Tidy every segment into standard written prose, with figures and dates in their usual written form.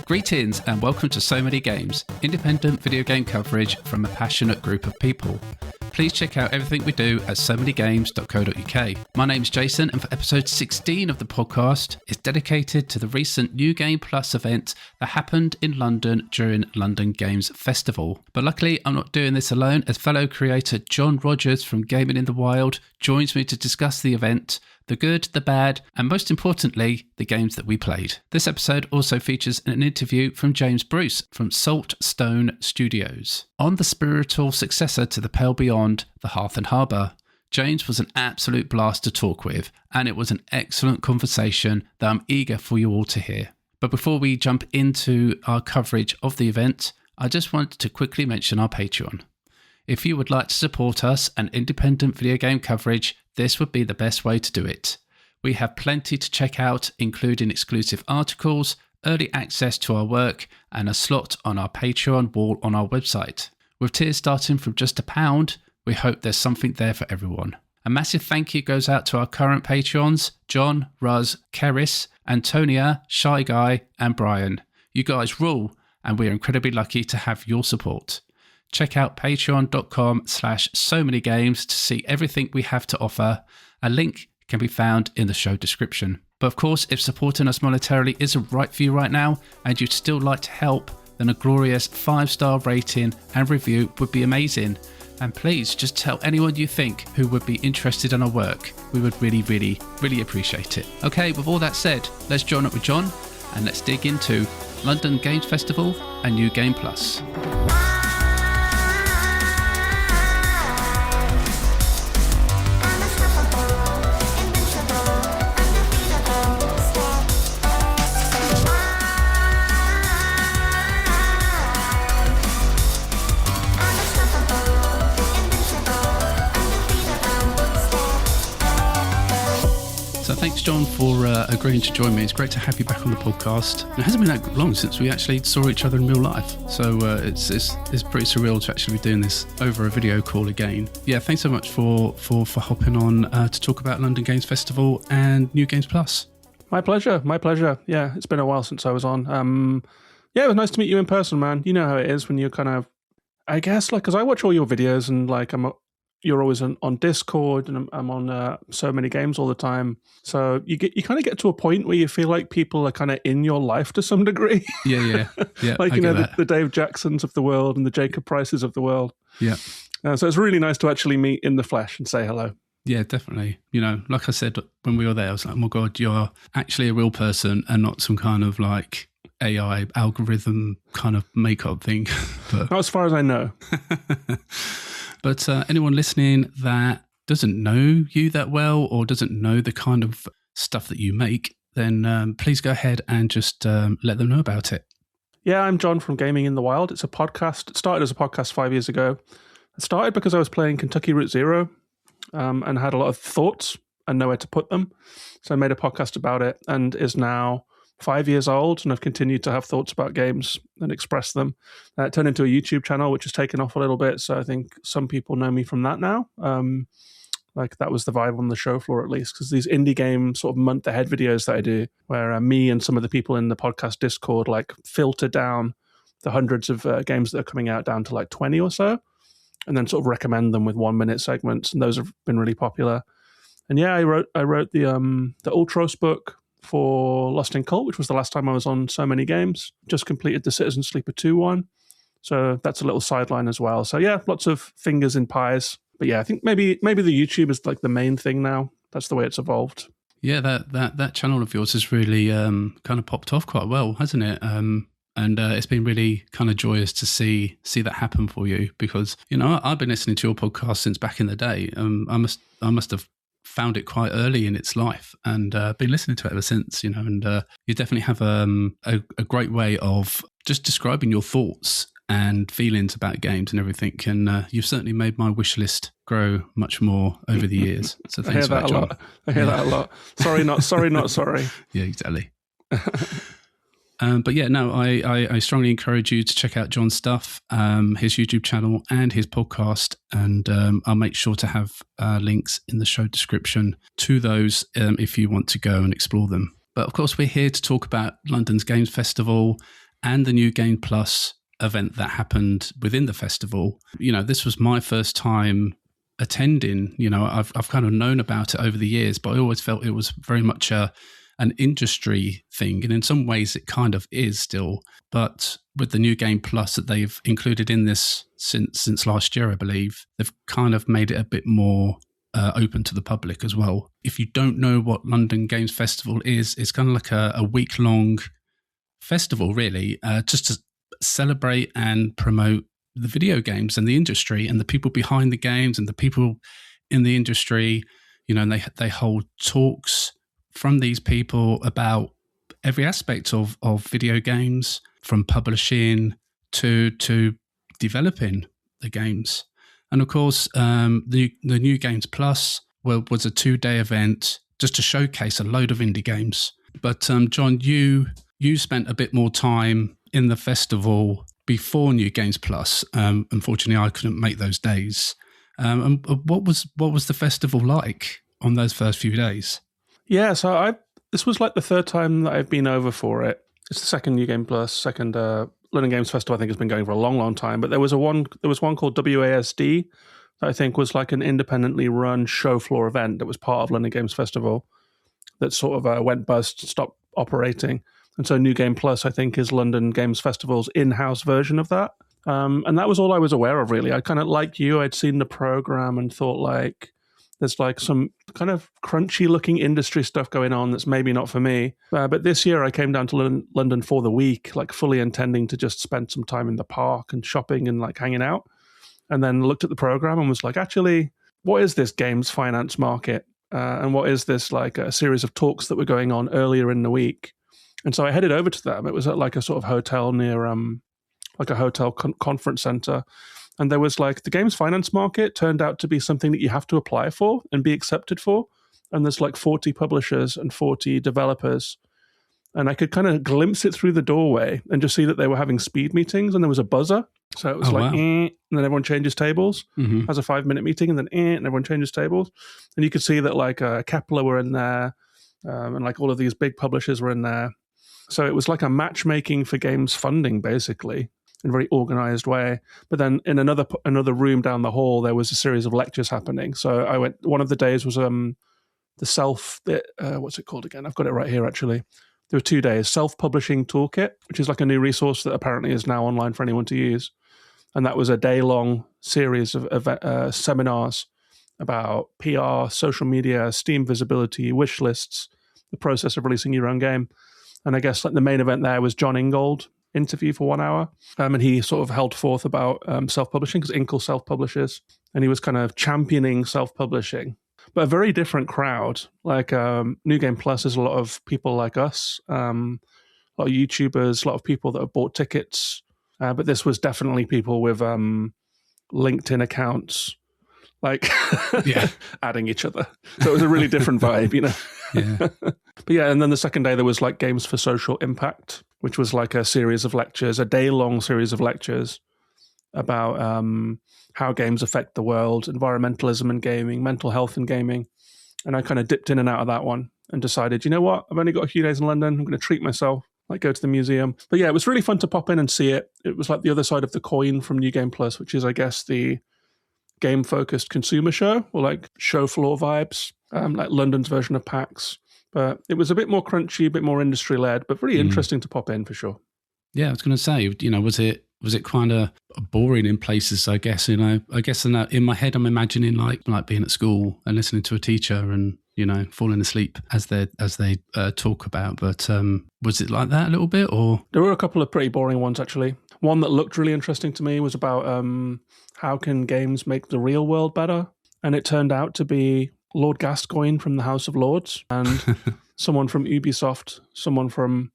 Greetings and welcome to So Many Games, independent video game coverage from a passionate group of people. Please check out everything we do at somanygames.co.uk. My name's Jason, and for episode 16 of the podcast is dedicated to the recent New Game Plus event that happened in London during London Games Festival. But luckily, I'm not doing this alone, as fellow creator John Rogers from Gaming in the Wild joins me to discuss the event, the good, the bad, and most importantly, the games that we played. This episode also features an interview from James Bruce from Saltstone Studios. On the spiritual successor to the Pale Beyond, the Hearth and Harbour, James was an absolute blast to talk with, and it was an excellent conversation that I'm eager for you all to hear. But before we jump into our coverage of the event, I just wanted to quickly mention our Patreon. If you would like to support us and independent video game coverage, this would be the best way to do it. We have plenty to check out, including exclusive articles, early access to our work, and a slot on our Patreon wall on our website. With tiers starting from just £1, we hope there's something there for everyone. A massive thank you goes out to our current Patreons, John, Ruz, Keris, Antonia, Shy Guy, and Brian. You guys rule, and we are incredibly lucky to have your support. Check out patreon.com/so-many-games to see everything we have to offer. A link can be found in the show description. But of course, if supporting us monetarily isn't right for you right now, and you'd still like to help, then a glorious 5-star rating and review would be amazing. And please just tell anyone you think who would be interested in our work. We would really, really, really appreciate it. Okay, with all that said, let's join up with John and let's dig into London Games Festival and New Game Plus. Thanks, John, for agreeing to join me. It's great to have you back on the podcast. It hasn't been that long since we actually saw each other in real life, so it's pretty surreal to actually be doing this over a video call again. Yeah, thanks so much for hopping on to talk about London Games Festival and New Games Plus. My pleasure. Yeah, it's been a while since I was on. Yeah, it was nice to meet you in person, man. You know how it is when you're kind of, I guess, like, because I watch all your videos and like you're always on Discord, and I'm on So Many Games all the time. So you kind of get to a point where you feel like people are kind of in your life to some degree. Yeah. Like, you know, the Dave Jacksons of the world and the Jacob Prices of the world. Yeah. So it's really nice to actually meet in the flesh and say hello. Yeah, definitely. You know, like I said, when we were there, I was like, oh my God, you're actually a real person and not some kind of like AI algorithm kind of makeup thing. But not as far as I know. But anyone listening that doesn't know you that well or doesn't know the kind of stuff that you make, then please go ahead and just let them know about it. Yeah, I'm John from Gaming in the Wild. It's a podcast. It started as a podcast 5 years ago. It started because I was playing Kentucky Route Zero and had a lot of thoughts and nowhere to put them. So I made a podcast about it, and is now 5 years old, and I've continued to have thoughts about games and express them. It turned into a YouTube channel, which has taken off a little bit. So I think some people know me from that now. Like, that was the vibe on the show floor, at least, because these indie game sort of month ahead videos that I do, where me and some of the people in the podcast Discord like filter down the hundreds of games that are coming out down to like 20 or so, and then sort of recommend them with 1 minute segments. And those have been really popular. And yeah, I wrote the Ultros book for Lost in Cult, which was the last time I was on So Many Games. Just completed the Citizen Sleeper 2 one. So that's a little sideline as well. So yeah, lots of fingers in pies. But yeah, I think maybe the YouTube is like the main thing now. That's the way it's evolved. Yeah, that channel of yours has really kind of popped off quite well, hasn't it? And it's been really kind of joyous to see that happen for you, because, you know, I've been listening to your podcast since back in the day. I must have found it quite early in its life, and been listening to it ever since, you know, and you definitely have a great way of just describing your thoughts and feelings about games and everything, and you've certainly made my wish list grow much more over the years. So thanks for that, John. I hear that a lot. Sorry, not sorry. Yeah, exactly. But yeah, no, I strongly encourage you to check out John's stuff, his YouTube channel and his podcast, and I'll make sure to have links in the show description to those if you want to go and explore them. But of course, we're here to talk about London's Games Festival and the New Game Plus event that happened within the festival. This was my first time attending. I've kind of known about it over the years, but I always felt it was very much an industry thing, and in some ways it kind of is still. But with the New Game Plus that they've included in this since last year, I believe, they've kind of made it a bit more open to the public as well. If you don't know what London Games Festival is, it's kind of like a week-long festival, really, just to celebrate and promote the video games and the industry and the people behind the games and the people in the industry. And they hold talks from these people about every aspect of video games, from publishing to developing the games. And of course, the New Games Plus was a 2-day event just to showcase a load of indie games. But John, you spent a bit more time in the festival before New Games Plus. Unfortunately, I couldn't make those days. And what was the festival like on those first few days? Yeah, so this was like the third time that I've been over for it. It's the second New Game Plus, second London Games Festival. I think has been going for a long, long time. But there was one called WASD that I think was like an independently run show floor event that was part of London Games Festival that sort of went bust, stopped operating. And so New Game Plus, I think, is London Games Festival's in-house version of that. And that was all I was aware of, really. I kind of, like you, I'd seen the program and thought, like, there's like some kind of crunchy-looking industry stuff going on that's maybe not for me. But this year I came down to London for the week, like fully intending to just spend some time in the park and shopping and like hanging out. And then looked at the program and was like, actually, what is this games finance market? And what is this, like, a series of talks that were going on earlier in the week? And so I headed over to them. It was at like a sort of hotel near like a hotel conference center. And there was like the games finance market turned out to be something that you have to apply for and be accepted for. And there's like 40 publishers and 40 developers. And I could kind of glimpse it through the doorway and just see that they were having speed meetings, and there was a buzzer. So it was wow. and then everyone changes tables, has a 5-minute meeting, and then and everyone changes tables. And you could see that like Kepler were in there, and like all of these big publishers were in there. So it was like a matchmaking for games funding, basically, in a very organized way. But then in another room down the hall, there was a series of lectures happening. So I went, one of the days was what's it called again? I've got it right here, actually. There were 2 days, Self-Publishing Toolkit, which is like a new resource that apparently is now online for anyone to use. And that was a day-long series of seminars about PR, social media, Steam visibility, wish lists, the process of releasing your own game. And I guess like the main event there was John Ingold interview for 1 hour. And he sort of held forth about self-publishing, because Inkle self-publishes. And he was kind of championing self-publishing. But a very different crowd. Like New Game Plus is a lot of people like us, a lot of YouTubers, a lot of people that have bought tickets. But this was definitely people with LinkedIn accounts, like adding each other. So it was a really different vibe, you know? Yeah. But yeah, and then the second day there was like Games for Social Impact, which was like a series of lectures, a day-long series of lectures about how games affect the world, environmentalism in gaming, mental health in gaming. And I kind of dipped in and out of that one and decided, you know what, I've only got a few days in London, I'm going to treat myself, like go to the museum. But yeah, it was really fun to pop in and see it. It was like the other side of the coin from New Game Plus, which is, I guess, the game-focused consumer show, or like show floor vibes, like London's version of PAX. But it was a bit more crunchy, a bit more industry-led, but really interesting to pop in for sure. Yeah, I was going to say, you know, was it kind of boring in places, I guess? You know, I guess in my head I'm imagining like being at school and listening to a teacher and, you know, falling asleep as they talk about. But was it like that a little bit, or? There were a couple of pretty boring ones, actually. One that looked really interesting to me was about how can games make the real world better? And it turned out to be Lord Gascoigne from the House of Lords and someone from Ubisoft, someone from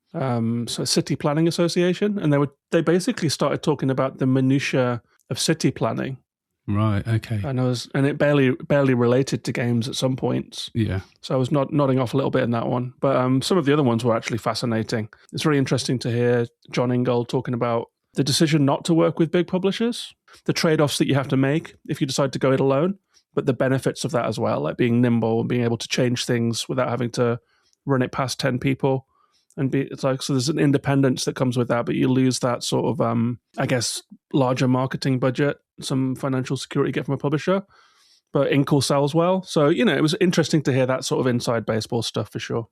City Planning Association, and they basically started talking about the minutiae of city planning. Right. Okay. And it barely related to games at some points. Yeah. So I was nodding off a little bit in that one, but some of the other ones were actually fascinating. It's really interesting to hear John Ingold talking about the decision not to work with big publishers, the trade-offs that you have to make if you decide to go it alone, but the benefits of that as well, like being nimble and being able to change things without having to run it past 10 people. and it's like, so there's an independence that comes with that, but you lose that sort of I guess larger marketing budget, some financial security you get from a publisher. But Inkle sells well, so it was interesting to hear that sort of inside baseball stuff for sure.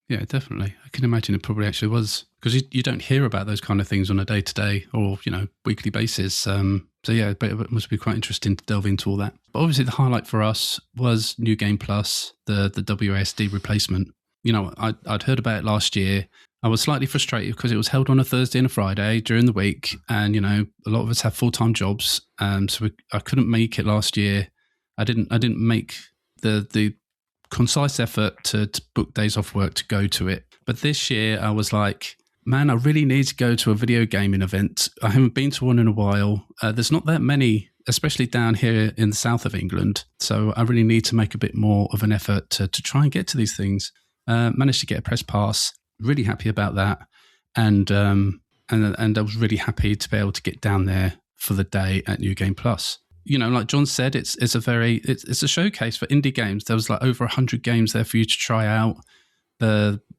Yeah, definitely. I can imagine it probably actually was, because you don't hear about those kind of things on a day-to-day or weekly basis. So yeah, but it must be quite interesting to delve into all that. But obviously, the highlight for us was New Game Plus, the WASD replacement. I'd heard about it last year. I was slightly frustrated because it was held on a Thursday and a Friday during the week, and a lot of us have full-time jobs, so I couldn't make it last year. I didn't make the concise effort to book days off work to go to it. But this year I was like, man, I really need to go to a video gaming event. I haven't been to one in a while. There's not that many, especially down here in the south of England. So I really need to make a bit more of an effort to try and get to these things. Managed to get a press pass. Really happy about that. And I was really happy to be able to get down there for the day at New Game Plus. Like John said, it's a showcase for indie games. There was like over 100 games there for you to try out.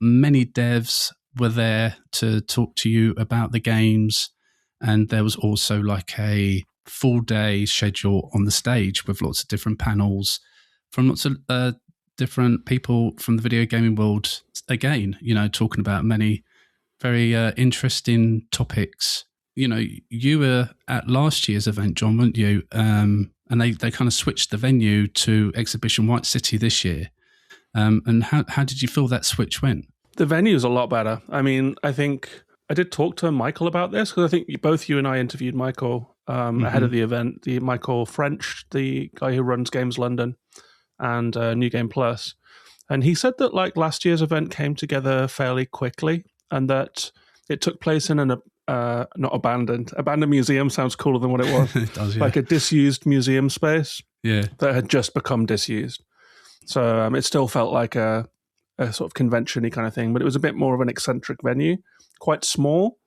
Many devs were there to talk to you about the games, and there was also like a full day schedule on the stage with lots of different panels from lots of different people from the video gaming world. Again, talking about many very interesting topics. You were at last year's event, John, weren't you? And they kind of switched the venue to Exhibition White City this year. And how did you feel that switch went? The venue's a lot better. I mean, I think I did talk to Michael about this, because I think both you and I interviewed Michael ahead of the event. The Michael French, the guy who runs Games London and New Game Plus. And he said that like last year's event came together fairly quickly, and that it took place in an not abandoned museum sounds cooler than what it was. It does, yeah. Like a disused museum space that had just become disused. So it still felt like a sort of convention-y kind of thing, but it was a bit more of an eccentric venue, quite small.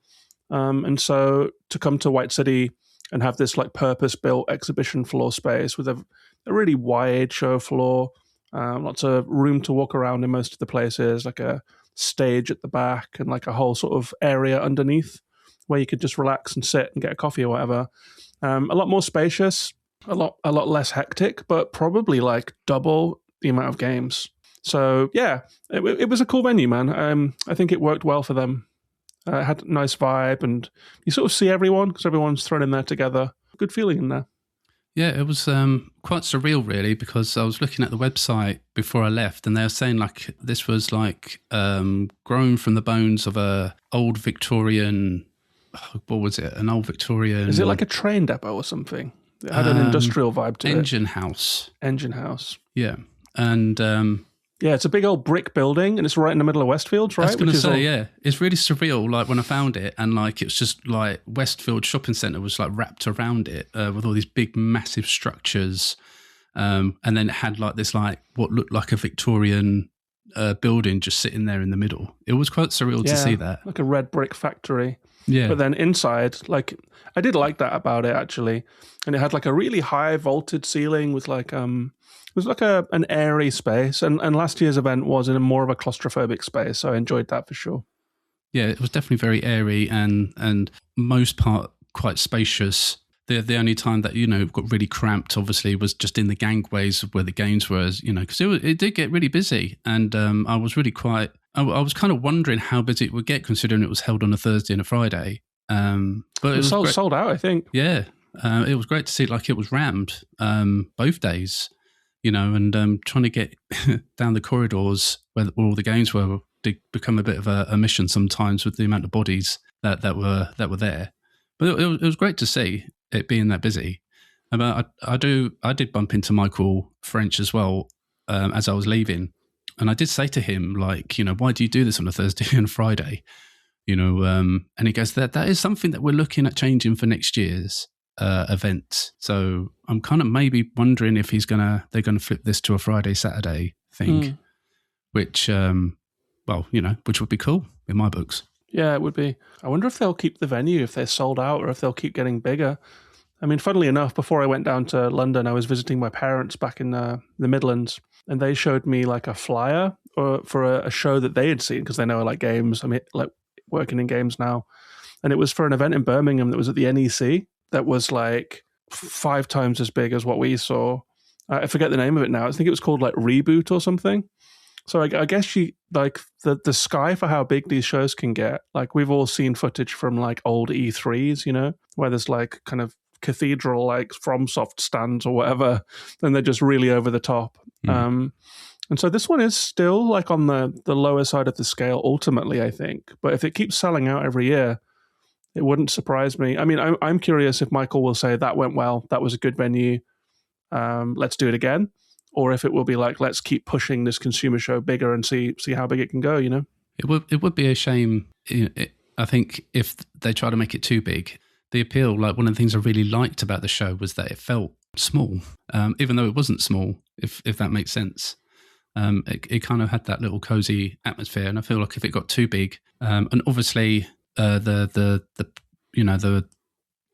And so to come to White City and have this like purpose-built exhibition floor space with a really wide show floor, lots of room to walk around in most of the places, like a stage at the back and like a whole sort of area underneath where you could just relax and sit and get a coffee or whatever. A lot more spacious, a lot less hectic, but probably like double the amount of games. So yeah, it was a cool venue, man. I think it worked well for them. It had a nice vibe, and you sort of see everyone because everyone's thrown in there together. Good feeling in there. Yeah, it was quite surreal, really, because I was looking at the website before I left, and they were saying like this was like grown from the bones of a old Victorian. What was it? An old Victorian. Is it like a train depot or something? It had an industrial vibe to Engine it. house. Engine house. Yeah, and yeah, it's a big old brick building, and it's right in the middle of Westfields, right? I was going to say, yeah, it's really surreal. Like when I found it, and like it's just like Westfield Shopping Centre was like wrapped around it with all these big, massive structures, and then it had like this like what looked like a Victorian building just sitting there in the middle. It was quite surreal to see that, like a red brick factory. Yeah, but then inside, like I did like that about it actually, and it had like a really high vaulted ceiling with like it was like an airy space, and last year's event was in a more of a claustrophobic space, so I enjoyed that for sure. Yeah, it was definitely very airy and most part quite spacious. The only time that got really cramped obviously was just in the gangways where the games were, because it did get really busy, and I was really I was kind of wondering how busy it would get considering it was held on a Thursday and a Friday. But it was sold out, I think. Yeah, it was great to see like it was rammed both days. And trying to get down the corridors where all the games were did become a bit of a mission sometimes with the amount of bodies that were there. But it was great to see it being that busy. But I did bump into Michael French as well as I was leaving, and I did say to him like, why do you do this on a Thursday and Friday? And he goes that is something that we're looking at changing for next year's event. So I'm kind of maybe wondering if they're gonna flip this to a Friday Saturday thing, which which would be cool in my books. Yeah, it would be. I wonder if they'll keep the venue if they're sold out, or if they'll keep getting bigger. I mean, funnily enough, before I went down to London, I was visiting my parents back in the Midlands, and they showed me like a flyer for a show that they had seen because they know I like games. I mean, like working in games now, and it was for an event in Birmingham that was at the NEC that was like 5 times as big as what we saw. I forget the name of it now. I think it was called like Reboot or something. So I guess the sky for how big these shows can get. Like we've all seen footage from like old E3s, where there's like kind of cathedral like FromSoft stands or whatever, and they're just really over the top. And so this one is still like on the lower side of the scale ultimately, I think. But if it keeps selling out every year, it wouldn't surprise me. I mean, I'm curious if Michael will say that went well, that was a good venue, let's do it again. Or if it will be like, let's keep pushing this consumer show bigger and see how big it can go, It would be a shame, I think, if they try to make it too big. The appeal, like one of the things I really liked about the show was that it felt small, even though it wasn't small, if that makes sense. It kind of had that little cozy atmosphere, and I feel like if it got too big, and obviously the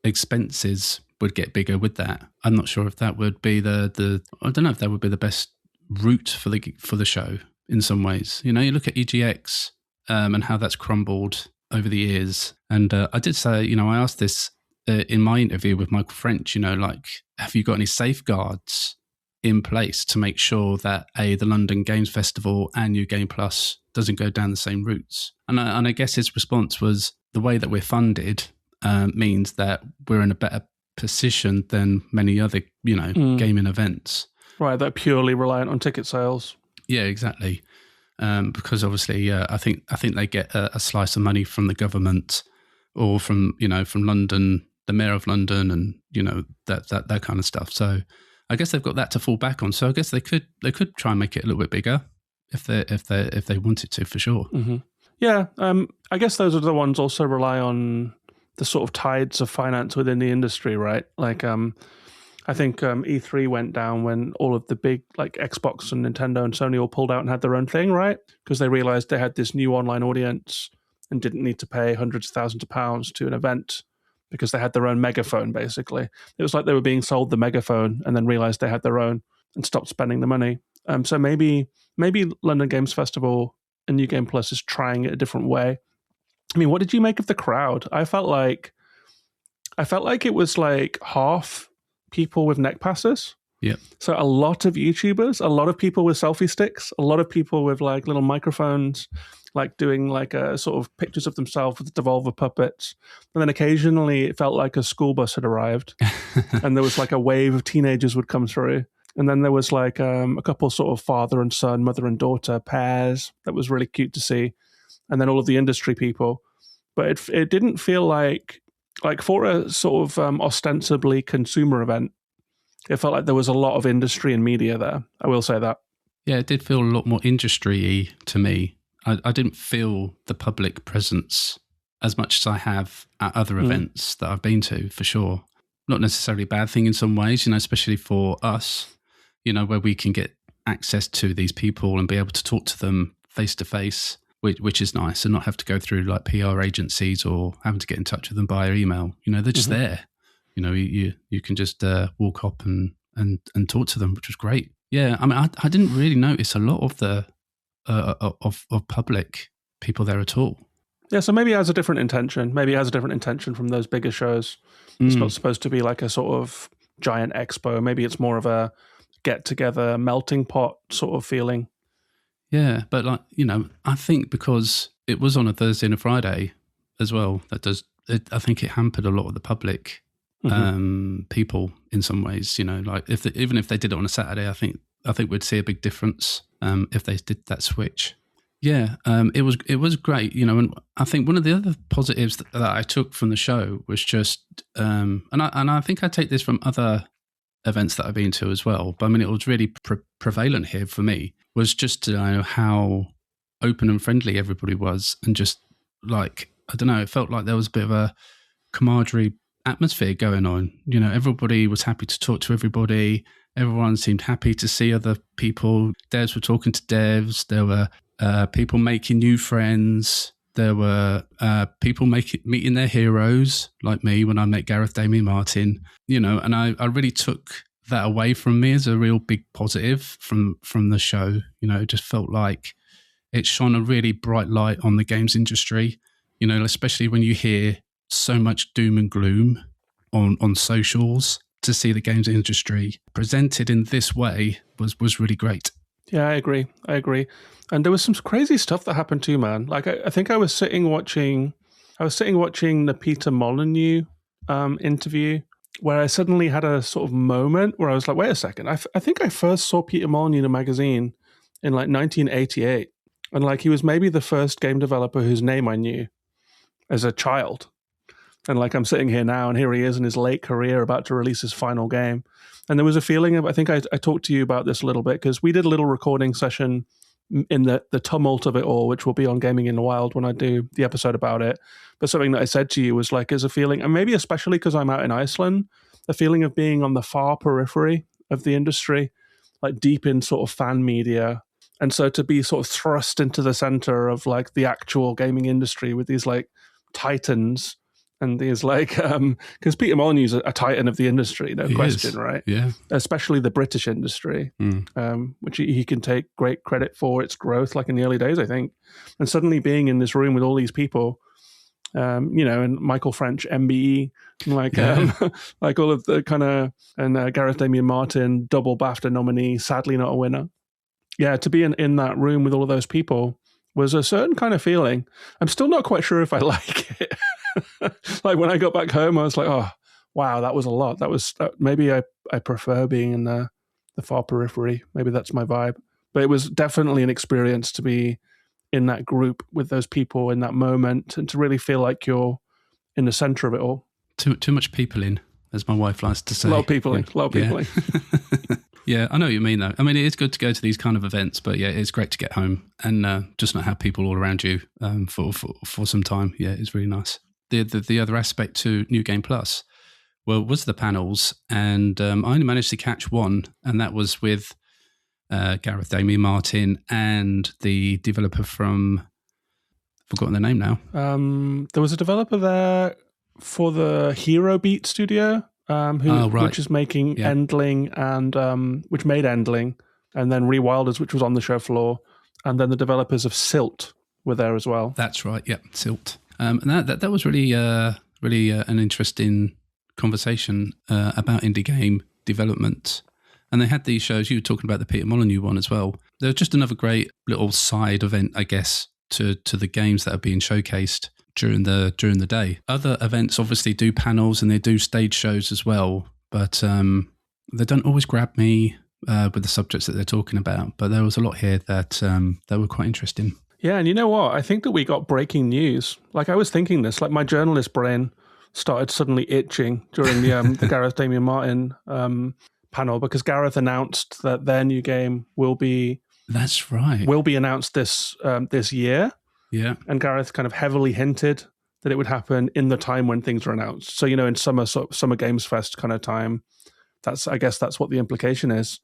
expenses would get bigger with that. I'm not sure if that would be I don't know if that would be the best route for the show in some ways. You look at EGX and how that's crumbled over the years. And I did say, I asked this in my interview with Michael French, like, have you got any safeguards in place to make sure that the London Games Festival and New Game Plus doesn't go down the same routes? And I guess his response was the way that we're funded means that we're in a better position than many other, gaming events. Right, they're purely reliant on ticket sales. Yeah, exactly. Because obviously, I think they get a slice of money from the government or from London, the mayor of London, and that kind of stuff. So I guess they've got that to fall back on. So I guess they could try and make it a little bit bigger if they wanted to, for sure. Mm-hmm. Yeah, I guess those are the ones also rely on the sort of tides of finance within the industry, right? Like, I think E3 went down when all of the big like Xbox and Nintendo and Sony all pulled out and had their own thing, right? Because they realized they had this new online audience and didn't need to pay hundreds of thousands of pounds to an event because they had their own megaphone, basically. It was like they were being sold the megaphone and then realized they had their own and stopped spending the money. So maybe London Games Festival and New Game Plus is trying it a different way. I mean, what did you make of the crowd? I felt like it was like half people with neck passes. Yeah. So a lot of YouTubers, a lot of people with selfie sticks, a lot of people with like little microphones, like doing like a sort of pictures of themselves with Devolver puppets. And then occasionally it felt like a school bus had arrived and there was like a wave of teenagers would come through. And then there was like a couple sort of father and son, mother and daughter pairs that was really cute to see. And then all of the industry people. But it didn't feel like for a sort of ostensibly consumer event, it felt like there was a lot of industry and media there. I will say that. Yeah, it did feel a lot more industry-y to me. I didn't feel the public presence as much as I have at other events that I've been to, for sure. Not necessarily a bad thing in some ways, especially for us, where we can get access to these people and be able to talk to them face to face, which is nice, and not have to go through like PR agencies or having to get in touch with them via email. They're just there. You can just walk up and talk to them, which was great. Yeah, I mean, I didn't really notice a lot of the of public people there at all. Yeah, so maybe it has a different intention. Maybe it has a different intention from those bigger shows. It's not supposed to be like a sort of giant expo. Maybe it's more of a get-together, melting pot sort of feeling. Yeah, but I think because it was on a Thursday and a Friday as well, I think it hampered a lot of the public people in some ways. Like even if they did it on a Saturday, I think we'd see a big difference if they did that switch. Yeah, it was great. And I think one of the other positives that I took from the show was just, and I think I take this from other events that I've been to as well. But I mean, it was really prevalent here for me. Was just to know how open and friendly everybody was, and just like, I don't know, it felt like there was a bit of a camaraderie atmosphere going on. Everybody was happy to talk to everybody. Everyone seemed happy to see other people. Devs were talking to devs. There were people making new friends. There were people meeting their heroes, like me when I met Gareth Damien Martin. And I really took that away from me as a real big positive from the show. It just felt like it shone a really bright light on the games industry, especially when you hear so much doom and gloom on socials. To see the games industry presented in this way was really great. Yeah, I agree. And there was some crazy stuff that happened too, man. Like I think I was sitting watching the Peter Molyneux interview, where I suddenly had a sort of moment where I was like, wait a second, I think I first saw Peter Molyneux in a magazine in like 1988. And like he was maybe the first game developer whose name I knew as a child. And like I'm sitting here now, and here he is in his late career about to release his final game. And there was a feeling of, I think I talked to you about this a little bit, because we did a little recording session in the tumult of it all, which will be on Gaming in the Wild when I do the episode about it. But something that I said to you was like, there's a feeling, and maybe especially because I'm out in Iceland, the feeling of being on the far periphery of the industry, like deep in sort of fan media. And so to be sort of thrust into the center of like the actual gaming industry with these like titans and these like, because Peter Molyneux's a titan of the industry, no question, right? Yeah. Especially the British industry, which he can take great credit for its growth, like in the early days, I think. And suddenly being in this room with all these people, and Michael French, MBE, like like all of the kind of, and Gareth Damian Martin, double BAFTA nominee, sadly not a winner. Yeah, to be in that room with all of those people was a certain kind of feeling. I'm still not quite sure if I like it. Like when I got back home, I was like, oh, wow, that was a lot. Maybe I prefer being in the far periphery. Maybe that's my vibe. But it was definitely an experience to be in that group with those people in that moment, and to really feel like you're in the center of it all. Too much people in, as my wife likes to say. A lot of people in. Yeah, I know what you mean, though. I mean, it is good to go to these kind of events, but yeah, it's great to get home and just not have people all around you for some time. Yeah, it's really nice. The other aspect to New Game Plus, well, was the panels, and I only managed to catch one, and that was with Gareth Damian Martin and the developer from, I've forgotten their name now. There was a developer there for the Hero Beat studio. Which is making Endling, and which made Endling, and then Rewilders, which was on the show floor, and then the developers of Silt were there as well. That's right, yeah, Silt. And that was really an interesting conversation about indie game development. And they had these shows. You were talking about the Peter Molyneux one as well. There was just another great little side event, I guess, to the games that are being showcased during the day. Other events obviously do panels and they do stage shows as well, but they don't always grab me with the subjects that they're talking about. But there was a lot here that were quite interesting. Yeah, and you know what? I think that we got breaking news. Like I was thinking this, like my journalist brain started suddenly itching during the Gareth Damian Martin panel, because Gareth announced that their new game will be announced this year. Yeah. And Gareth kind of heavily hinted that it would happen in the time when things were announced. So, in summer Games Fest kind of time, I guess that's what the implication is.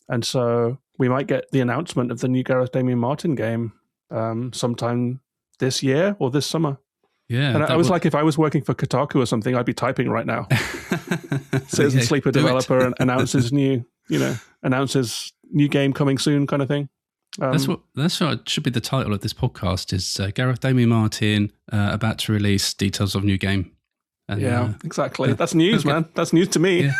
And so we might get the announcement of the new Gareth Damian Martin game sometime this year or this summer. Yeah. And I was like, if I was working for Kotaku or something, I'd be typing right now. Citizen Sleeper developer and announces new game coming soon kind of thing. That's what should be the title of this podcast, is Gareth Damian Martin about to release details of new game. And, exactly. That's news, man. That's news to me. Yeah.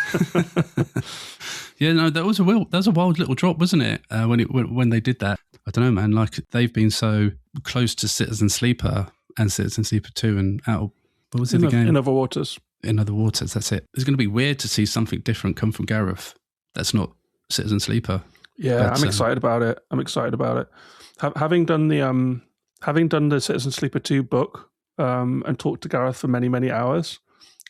Yeah, no, that was a wild little drop, wasn't it? When they did that, I don't know, man. Like they've been so close to Citizen Sleeper and Citizen Sleeper 2 and out. What was it again? In Other Waters. In Other Waters. That's it. It's going to be weird to see something different come from Gareth. That's not Citizen Sleeper. Yeah, I'm excited about it. Having done the Citizen Sleeper 2 book and talked to Gareth for many, many hours,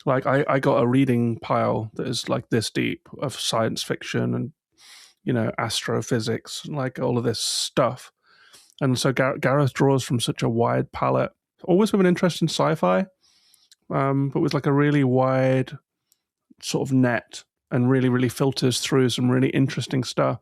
like I got a reading pile that is like this deep of science fiction and, astrophysics and like all of this stuff. And so Gareth draws from such a wide palette, always with an interest in sci-fi, but with like a really wide sort of net, and really, really filters through some really interesting stuff.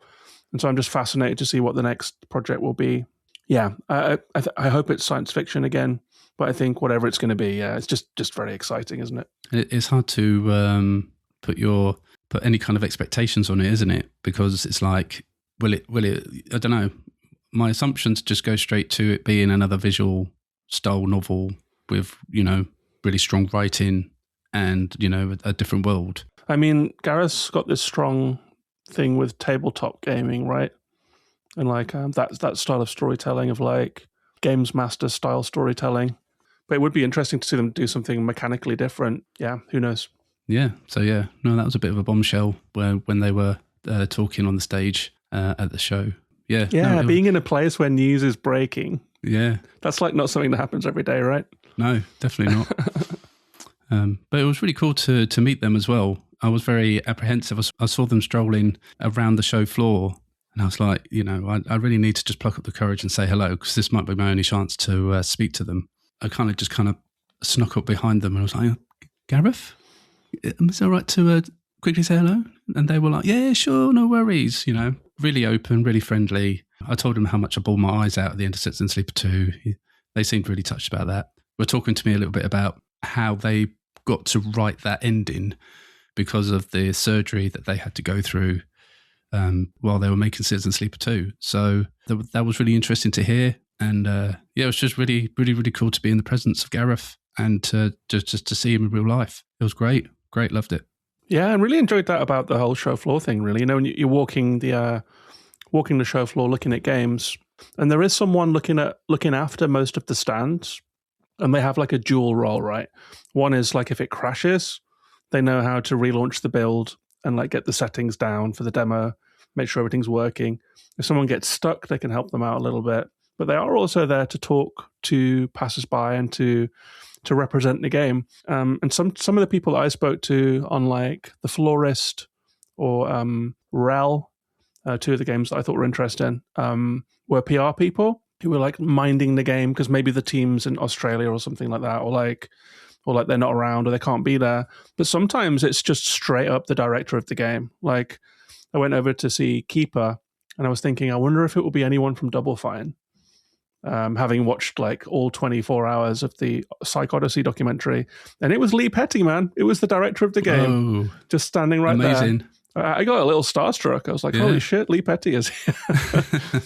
And so I'm just fascinated to see what the next project will be. Yeah, I hope it's science fiction again, but I think whatever it's going to be, it's just very exciting, isn't it? It's hard to put any kind of expectations on it, isn't it? Because it's like, will it? I don't know. my assumptions just go straight to it being another visual style novel with, really strong writing and, a different world. I mean, Gareth's got this strong thing with tabletop gaming, right? And like that style of storytelling of like Games Master style storytelling. But it would be interesting to see them do something mechanically different. Yeah, who knows? Yeah. So yeah, no, that was a bit of a bombshell when they were talking on the stage at the show. Yeah. Yeah, being in a place where news is breaking. Yeah. That's like not something that happens every day, right? No, definitely not. But it was really cool to meet them as well. I was very apprehensive. I saw them strolling around the show floor, and I was like, I really need to just pluck up the courage and say hello, because this might be my only chance to speak to them. I kind of snuck up behind them and I was like, Gareth, is it all right to quickly say hello? And they were like, yeah, sure, no worries. Really open, really friendly. I told them how much I bawled my eyes out at the end of Citizen Sleeper 2. They seemed really touched about that. Were talking to me a little bit about how they got to write that ending because of the surgery that they had to go through while they were making Citizen Sleeper 2. So that was really interesting to hear. And it was just really, really, really cool to be in the presence of Gareth and just to see him in real life. It was great. Great, loved it. Yeah, I really enjoyed that about the whole show floor thing, really. When you're walking the show floor, looking at games, and there is someone looking after most of the stands, and they have like a dual role, right? One is like if it crashes, they know how to relaunch the build and like get the settings down for the demo, make sure everything's working. If someone gets stuck, they can help them out a little bit. But they are also there to talk to passers-by and to represent the game. And some of the people that I spoke to on like The Florist or Rel, two of the games that I thought were interesting, were PR people who were like minding the game because maybe the team's in Australia or something like that, or like they're not around or they can't be there. But sometimes it's just straight up the director of the game. Like I went over to see Keeper and I was thinking, I wonder if it will be anyone from Double Fine. Having watched like all 24 hours of the Psych Odyssey documentary. And it was Lee Petty, man. It was the director of the game. Oh, just standing right amazing. there. I got a little starstruck. I was like, holy shit, Lee Petty is here.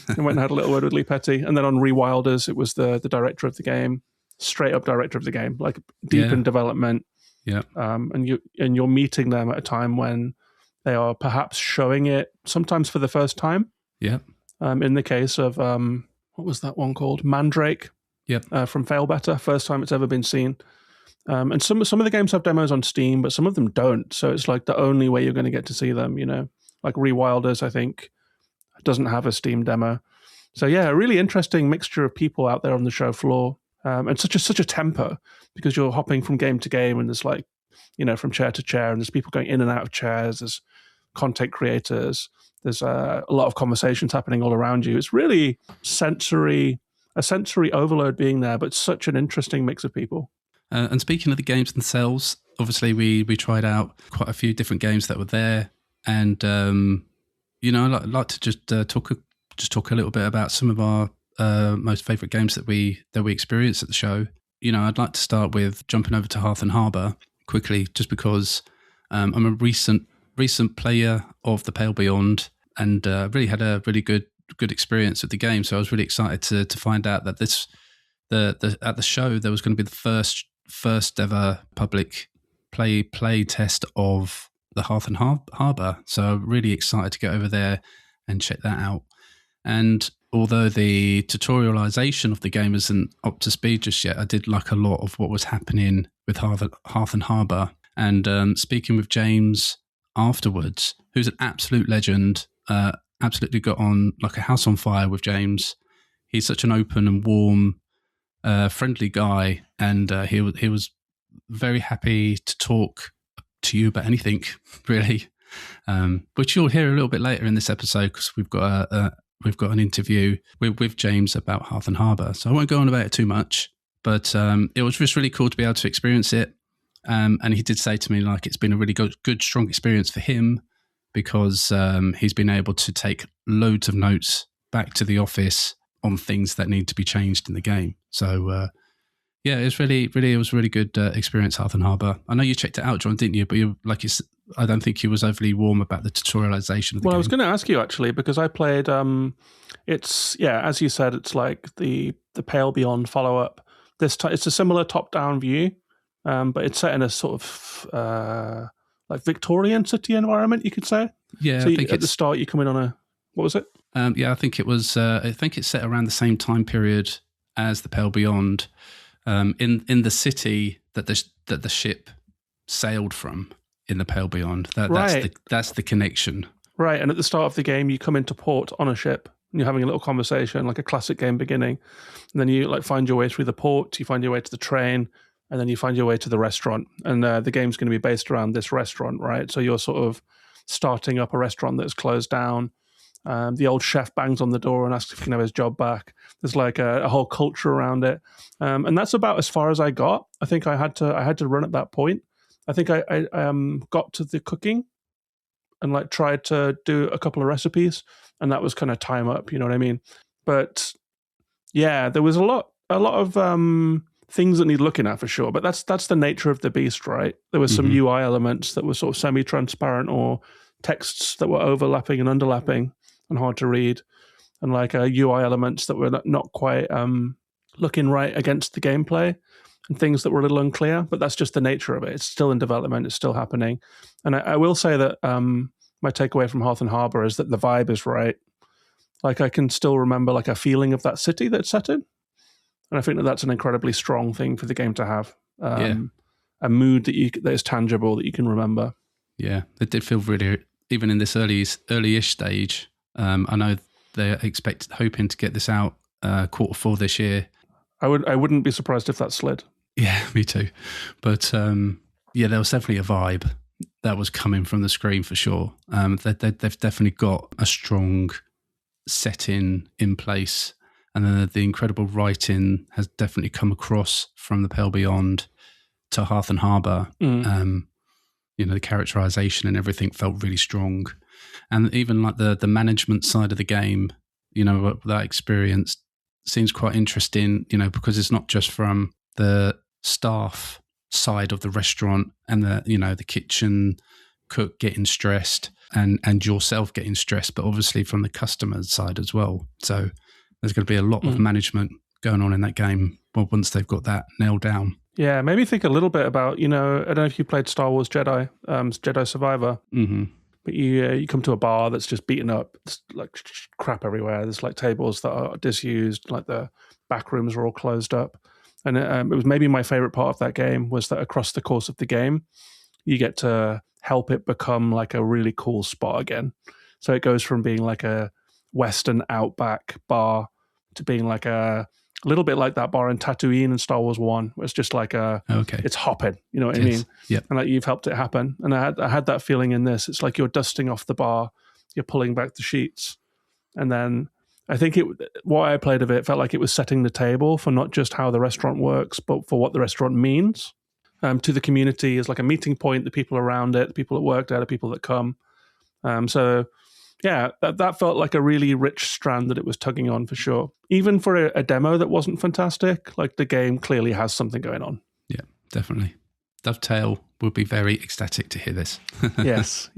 And went and had a little word with Lee Petty. And then on Rewilders, it was the director of the game, straight up director of the game, like deep in development. Yeah. And you're meeting them at a time when they are perhaps showing it sometimes for the first time. Yeah. In the case of what was that one called? Mandrake. Yep. From Fail Better, first time it's ever been seen. And some of the games have demos on Steam, but some of them don't. So it's like the only way you're going to get to see them. Like Rewilders, I think, doesn't have a Steam demo. So yeah, a really interesting mixture of people out there on the show floor, and such a tempo because you're hopping from game to game, and there's like from chair to chair, and there's people going in and out of chairs. There's content creators. There's a lot of conversations happening all around you. It's really a sensory overload being there, but such an interesting mix of people. And speaking of the games themselves, obviously we tried out quite a few different games that were there, and I'd like to just talk a little bit about some of our most favourite games that we experienced at the show. I'd like to start with jumping over to Hearth and Harbour quickly, just because I'm a recent player of the Pale Beyond, and really had a really good experience with the game. So I was really excited to find out that at the show there was going to be the first ever public play test of the Hearth and Harbour. So really excited to get over there and check that out. And although the tutorialization of the game isn't up to speed just yet, I did like a lot of what was happening with Hearth and Harbour. And speaking with James afterwards, who's an absolute legend, absolutely got on like a house on fire with James. He's such an open and warm, friendly guy, and he was very happy to talk to you about anything, really, which you'll hear a little bit later in this episode because we've got an interview with James about Hearth and Harbour. So I won't go on about it too much, but it was just really cool to be able to experience it. And he did say to me, like, it's been a really good, strong experience for him because he's been able to take loads of notes back to the office on things that need to be changed in the game. So, Yeah, it was really good experience, Hearth and Harbour. I know you checked it out, John, didn't you? But I don't think you was overly warm about the tutorialization of the game. I was going to ask you actually, because I played. As you said, it's like the Pale Beyond follow up. It's a similar top down view, but it's set in a sort of like Victorian city environment, you could say. Yeah, so at the start you come in on a, what was it? I think it was. I think it's set around the same time period as the Pale Beyond, in the city that the ship sailed from in the Pale Beyond. That's the connection. Right, and at the start of the game, you come into port on a ship, and you're having a little conversation, like a classic game beginning, and then you like find your way through the port, you find your way to the train, and then you find your way to the restaurant, and the game's going to be based around this restaurant, right? So you're sort of starting up a restaurant that's closed down. The old chef bangs on the door and asks if he can have his job back. There's like a whole culture around it, and that's about as far as I got. I think I had to run at that point. I think I got to the cooking and like tried to do a couple of recipes, and that was kind of time up. You know what I mean? But yeah, there was a lot of things that need looking at for sure. But that's the nature of the beast, right? There was some UI elements that were sort of semi-transparent or texts that were overlapping and underlapping and hard to read, and like UI elements that were not quite looking right against the gameplay, and things that were a little unclear. But that's just the nature of it. It's still in development. It's still happening. And I will say that my takeaway from Hearth and Harbour is that the vibe is right. Like I can still remember like a feeling of that city that's set in. And I think that that's an incredibly strong thing for the game to have. A mood that is tangible, that you can remember. Yeah, it did feel really, even in this early-ish stage. I know they're hoping to get this out Q4 this year. I wouldn't be surprised if that slid. Yeah, me too. But there was definitely a vibe that was coming from the screen for sure. They've definitely got a strong setting in place, and then the incredible writing has definitely come across from the Pale Beyond to Hearth and Harbour. The characterization and everything felt really strong, and even like the management side of the game, that experience seems quite interesting. Because it's not just from the staff side of the restaurant and the kitchen cook getting stressed and yourself getting stressed, but obviously from the customer side as well. So there's going to be a lot of management going on in that game once they've got that nailed down. Yeah, maybe think a little bit about, I don't know if you played Star Wars Jedi, Jedi Survivor, but you come to a bar that's just beaten up. It's like crap everywhere. There's like tables that are disused, like the back rooms are all closed up. And it was maybe my favorite part of that game was that across the course of the game, you get to help it become like a really cool spot again. So it goes from being like a Western outback bar to being like a little bit like that bar in Tatooine in Star Wars 1, where it's just like it's hopping, you know what I mean? Yep. And like you've helped it happen. And I had that feeling in this. It's like you're dusting off the bar, you're pulling back the sheets. And then I think what I played of it felt like it was setting the table for not just how the restaurant works, but for what the restaurant means to the community as like a meeting point, the people around it, the people that work there, the people that come. Yeah, that felt like a really rich strand that it was tugging on for sure. Even for a demo that wasn't fantastic, like the game clearly has something going on. Yeah, definitely. Dovetail would be very ecstatic to hear this. Yes.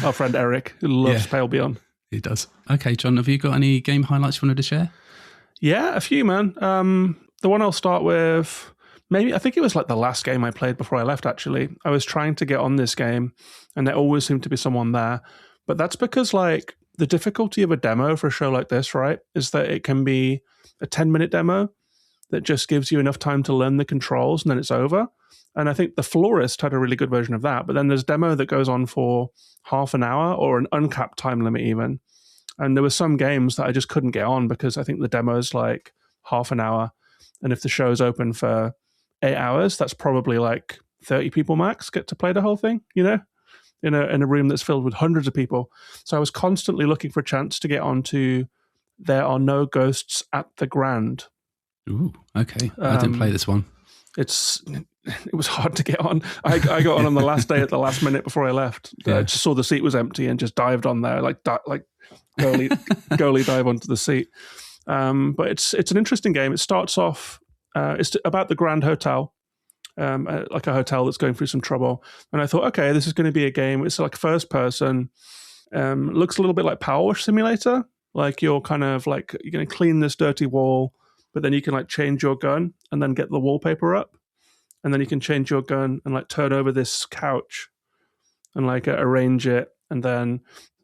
Our friend Eric, who loves Pale Beyond. He does. Okay, John, have you got any game highlights you wanted to share? Yeah, a few, man. The one I'll start with, I think it was like the last game I played before I left, actually. I was trying to get on this game, and there always seemed to be someone there. But that's because like the difficulty of a demo for a show like this, right, is that it can be a 10-minute demo that just gives you enough time to learn the controls and then it's over. And I think The Florist had a really good version of that. But then there's demo that goes on for half an hour or an uncapped time limit even. And there were some games that I just couldn't get on because I think the demo is like half an hour. And if the show's open for 8 hours, that's probably like 30 people max get to play the whole thing, in a room that's filled with hundreds of people. So I was constantly looking for a chance to get onto There Are No Ghosts at the Grand. Ooh, okay. I didn't play this one. It was hard to get on. I got on the last day at the last minute before I left. I just saw the seat was empty and just dived on there, like goalie dive onto the seat. But it's an interesting game. It starts off It's about the Grand Hotel, like a hotel that's going through some trouble. And I thought, okay, this is going to be a game. It's like first person. Looks a little bit like Power Wash Simulator. Like you're kind of like, you're going to clean this dirty wall, but then you can like change your gun and then get the wallpaper up. And then you can change your gun and like turn over this couch and like arrange it. And then,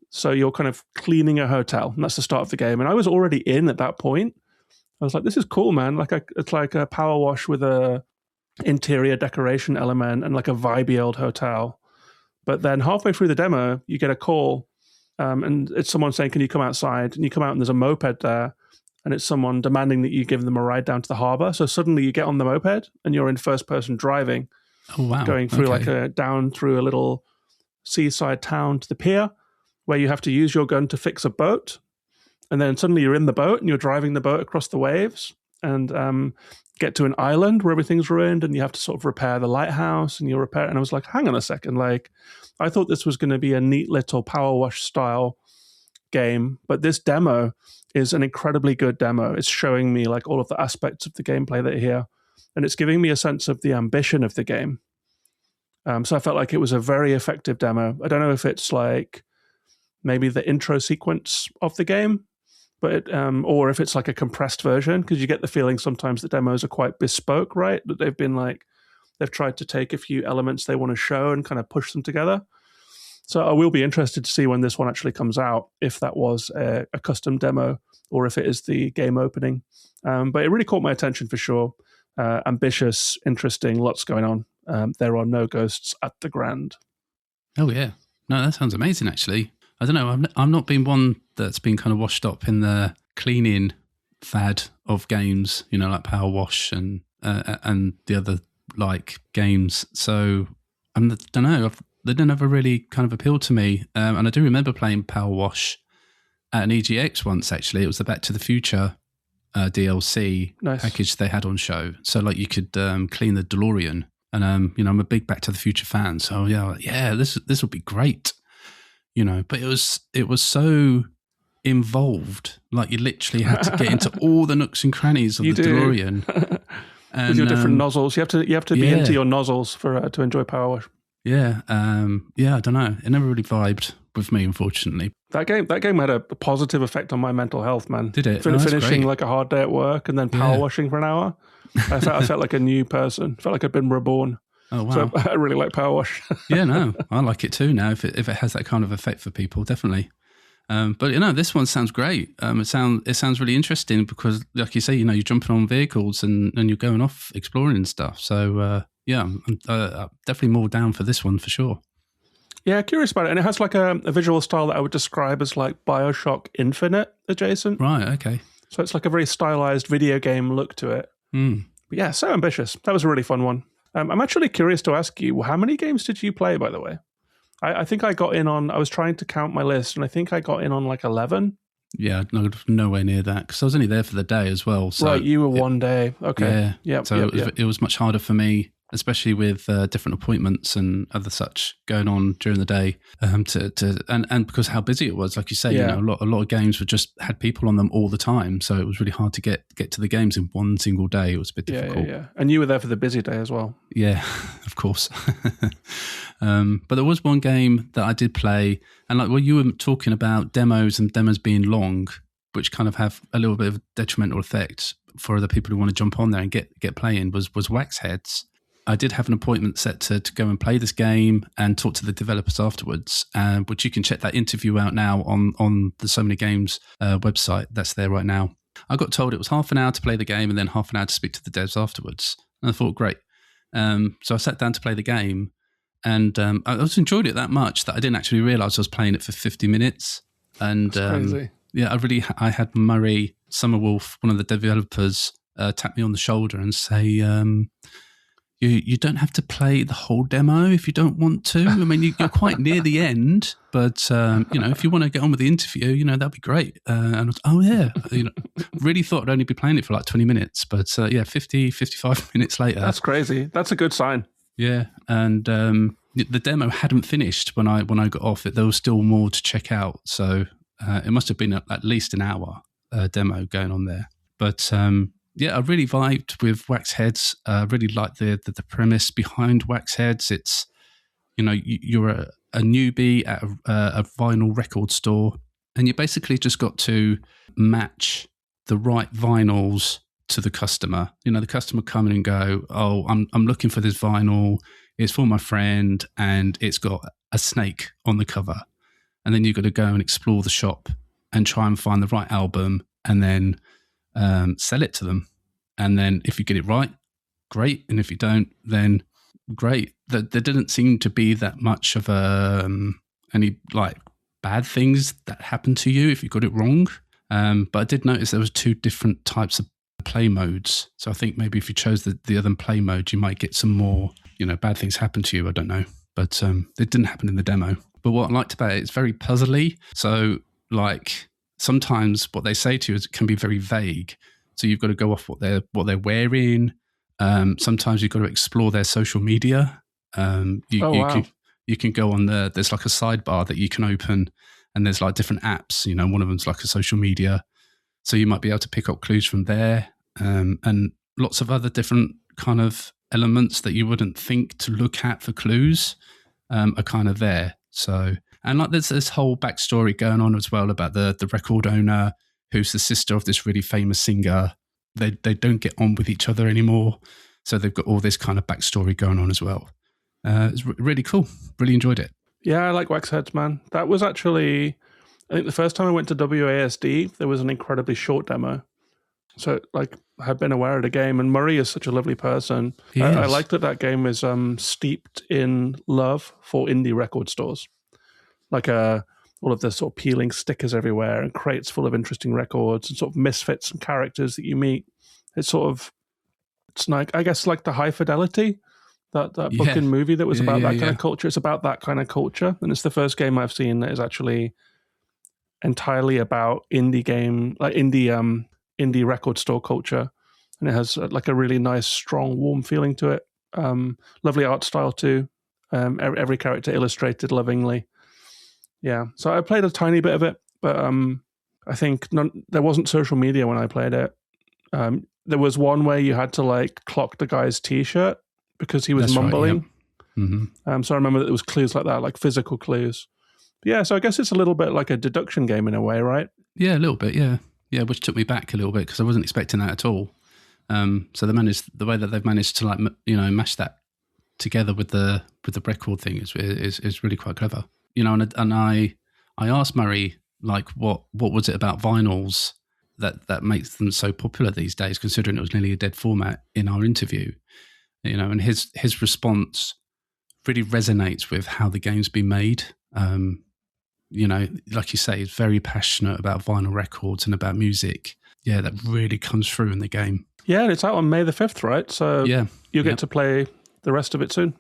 so you're kind of cleaning a hotel. And that's the start of the game. And I was already in at that point. I was like, this is cool, man. It's like a power wash with a interior decoration element and like a vibey old hotel. But then halfway through the demo, you get a call. And it's someone saying, can you come outside? And you come out and there's a moped there. And it's someone demanding that you give them a ride down to the harbour. So suddenly you get on the moped and you're in first person driving. Oh, wow. Going through down through a little seaside town to the pier where you have to use your gun to fix a boat. And then suddenly you're in the boat and you're driving the boat across the waves and get to an island where everything's ruined and you have to sort of repair the lighthouse and and I was like, hang on a second. Like, I thought this was going to be a neat little power wash style game, but this demo is an incredibly good demo. It's showing me like all of the aspects of the gameplay that are here, and it's giving me a sense of the ambition of the game. So I felt like it was a very effective demo. I don't know if it's like maybe the intro sequence of the game, but or if it's like a compressed version, because you get the feeling sometimes the demos are quite bespoke, right? That they've tried to take a few elements they want to show and kind of push them together. So I will be interested to see when this one actually comes out, if that was a custom demo or if it is the game opening. But it really caught my attention for sure. Ambitious, interesting, lots going on. There are no ghosts at the Grand. Oh, yeah. No, that sounds amazing, actually. I don't know. I'm not been one that's been kind of washed up in the cleaning fad of games, like Power Wash and the other like games. So I don't know. They didn't ever really kind of appeal to me. And I do remember playing Power Wash at an EGX once, actually. It was the Back to the Future DLC package they had on show. So like you could clean the DeLorean. And, I'm a big Back to the Future fan. So yeah, this would be great. But it was so involved. Like you literally had to get into all the nooks and crannies of the DeLorean. And, with your different nozzles. You have to be into your nozzles for to enjoy Power Wash. Yeah, I don't know. It never really vibed with me, unfortunately. That game had a positive effect on my mental health, man. Did it? Finishing like a hard day at work and then power washing for an hour. I felt like a new person. Felt like I'd been reborn. Oh, wow. So I really like Power Wash. Yeah, no, I like it too now. If it has that kind of effect for people, definitely. But this one sounds great. It sounds really interesting because, like you say, you're jumping on vehicles and you're going off exploring and stuff. So I'm definitely more down for this one for sure. Yeah, curious about it, and it has like a visual style that I would describe as like BioShock Infinite adjacent. Right. Okay. So it's like a very stylized video game look to it. Mm. But yeah, so ambitious. That was a really fun one. I'm actually curious to ask you, how many games did you play, by the way? I think I got in on, I was trying to count my list, and I think I got in on like 11. Yeah, nowhere near that, because I was only there for the day as well. So right, you were one day. Okay. Yeah. So it was much harder for me, especially with different appointments and other such going on during the day, and because how busy it was, like you say, a lot of games had people on them all the time, so it was really hard to get to the games in one single day. It was a bit difficult. Yeah. And you were there for the busy day as well. Yeah, of course. But there was one game that I did play, and like you were talking about demos and demos being long, which kind of have a little bit of a detrimental effect for other people who want to jump on there and get playing, was Waxheads. I did have an appointment set to go and play this game and talk to the developers afterwards, which you can check that interview out now on the So Many Games website. That's there right now. I got told it was half an hour to play the game and then half an hour to speak to the devs afterwards. And I thought, great. So I sat down to play the game, and I just enjoyed it that much that I didn't actually realise I was playing it for 50 minutes. And that's crazy. Yeah, I had Murray Summerwolf, one of the developers, tap me on the shoulder and say, You don't have to play the whole demo if you don't want to. I mean, you're quite near the end, but if you want to get on with the interview, that'd be great. And I was, oh yeah, really thought I'd only be playing it for like 20 minutes, but 55 minutes later. That's crazy. That's a good sign. Yeah, and the demo hadn't finished when I got off it. There was still more to check out, so it must have been at least an hour demo going on there. But I really vibed with Wax Heads. Really liked the premise behind Wax Heads. It's, you're a newbie at a vinyl record store, and you basically just got to match the right vinyls to the customer. The customer come in and go, oh, I'm looking for this vinyl. It's for my friend, and it's got a snake on the cover. And then you've got to go and explore the shop and try and find the right album, and then sell it to them. And then if you get it right, great. And if you don't, then great. There didn't seem to be that much of any like bad things that happened to you if you got it wrong. But I did notice there was 2 different types of play modes. So I think maybe if you chose the other play mode, you might get some more, bad things happen to you. I don't know. But it didn't happen in the demo. But what I liked about it, it's very puzzly. So like sometimes what they say to you can be very vague. So you've got to go off what they're wearing. Sometimes you've got to explore their social media. You can go on there's like a sidebar that you can open, and there's like different apps. One of them's like a social media. So you might be able to pick up clues from there, and lots of other different kind of elements that you wouldn't think to look at for clues are kind of there. So, and like there's this whole backstory going on as well about the record owner, who's the sister of this really famous singer. They don't get on with each other anymore. So they've got all this kind of backstory going on as well. It's really cool. Really enjoyed it. Yeah, I like Wax Heads, man. That was actually, I think the first time I went to WASD, there was an incredibly short demo. So like I had been aware of the game, and Murray is such a lovely person. I liked that game is steeped in love for indie record stores. Like all of the sort of peeling stickers everywhere and crates full of interesting records and sort of misfits and characters that you meet. It's like, I guess, like the High Fidelity, that book and movie that was about that kind of culture. It's about that kind of culture. And it's the first game I've seen that is actually entirely about indie record store culture. And it has like a really nice, strong, warm feeling to it. Lovely art style too. Every character illustrated lovingly. Yeah, so I played a tiny bit of it, but I think there wasn't social media when I played it. There was one where you had to like clock the guy's T-shirt because he was mumbling. Right, yeah. Mm-hmm. So I remember that there was clues like that, like physical clues. But yeah, so I guess it's a little bit like a deduction game in a way, right? Yeah, a little bit, yeah. Yeah, which took me back a little bit because I wasn't expecting that at all. So the way that they've managed to like mash that together with the record thing is really quite clever. And I asked Murray, like, what was it about vinyls that makes them so popular these days, considering it was nearly a dead format in our interview, and his response really resonates with how the game's been made. Like you say, he's very passionate about vinyl records and about music. Yeah, that really comes through in the game. Yeah, and it's out on May the 5th, right? So yeah, you'll get to play the rest of it soon.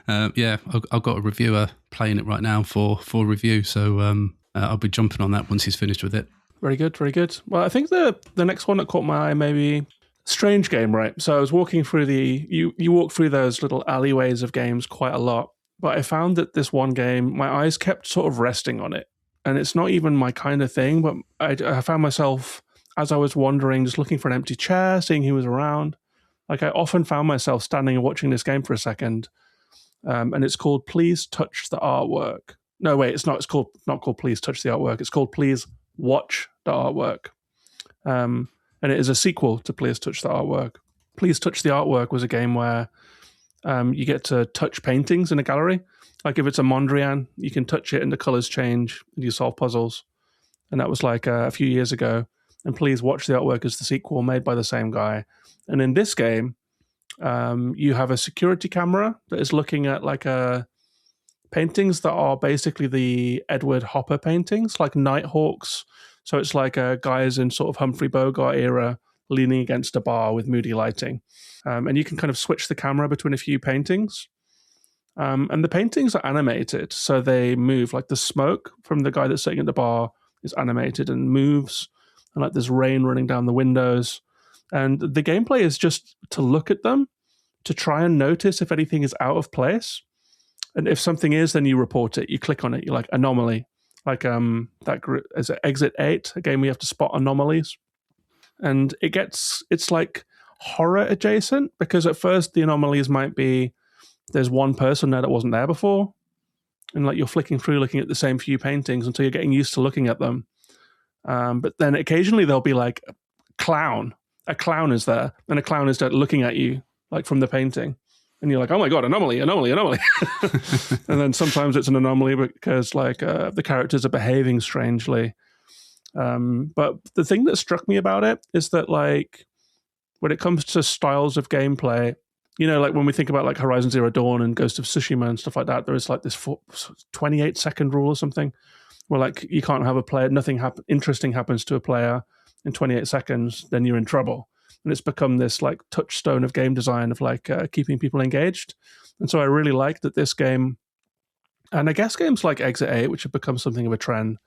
I've got a reviewer playing it right now for review, so I'll be jumping on that once he's finished with it. Very good, very good. Well, I think the next one that caught my eye, maybe strange game, right? So I was walking through you walk through those little alleyways of games quite a lot, but I found that this one game, my eyes kept sort of resting on it, and it's not even my kind of thing, but I found myself, as I was wandering, just looking for an empty chair, seeing who was around. Like I often found myself standing and watching this game for a second, and it's called Please Touch the Artwork. No, wait, it's not. It's not called Please Touch the Artwork. It's called Please Watch the Artwork. And it is a sequel to Please Touch the Artwork. Please Touch the Artwork was a game where you get to touch paintings in a gallery. Like if it's a Mondrian, you can touch it and the colors change and you solve puzzles. And that was like a few years ago. And Please Watch the Artwork is the sequel made by the same guy. And in this game, you have a security camera that is looking at like paintings that are basically the Edward Hopper paintings, like Nighthawks. So it's like guys in sort of Humphrey Bogart era leaning against a bar with moody lighting. And you can kind of switch the camera between a few paintings. And the paintings are animated, so they move. Like the smoke from the guy that's sitting at the bar is animated and moves. And like there's rain running down the windows. And the gameplay is just to look at them, to try and notice if anything is out of place. And if something is, then you report it. You click on it. You're like, anomaly. Like that group, is it Exit 8, a game where you have to spot anomalies. And it's like horror adjacent, because at first the anomalies might be there's one person there that wasn't there before, and like you're flicking through looking at the same few paintings until you're getting used to looking at them. But then occasionally there'll be like a clown is there, and a clown is looking at you like from the painting, and you're like, oh my god, anomaly. And then sometimes it's an anomaly because like the characters are behaving strangely. But the thing that struck me about it is that like when it comes to styles of gameplay, like when we think about like Horizon Zero Dawn and Ghost of Tsushima and stuff like that, there is like this 28-second rule or something where like you can't have a player, nothing interesting happens to a player in 28 seconds, then you're in trouble. And it's become this like touchstone of game design of like keeping people engaged. And so I really like that this game, and I guess games like Exit 8, which have become something of a trend,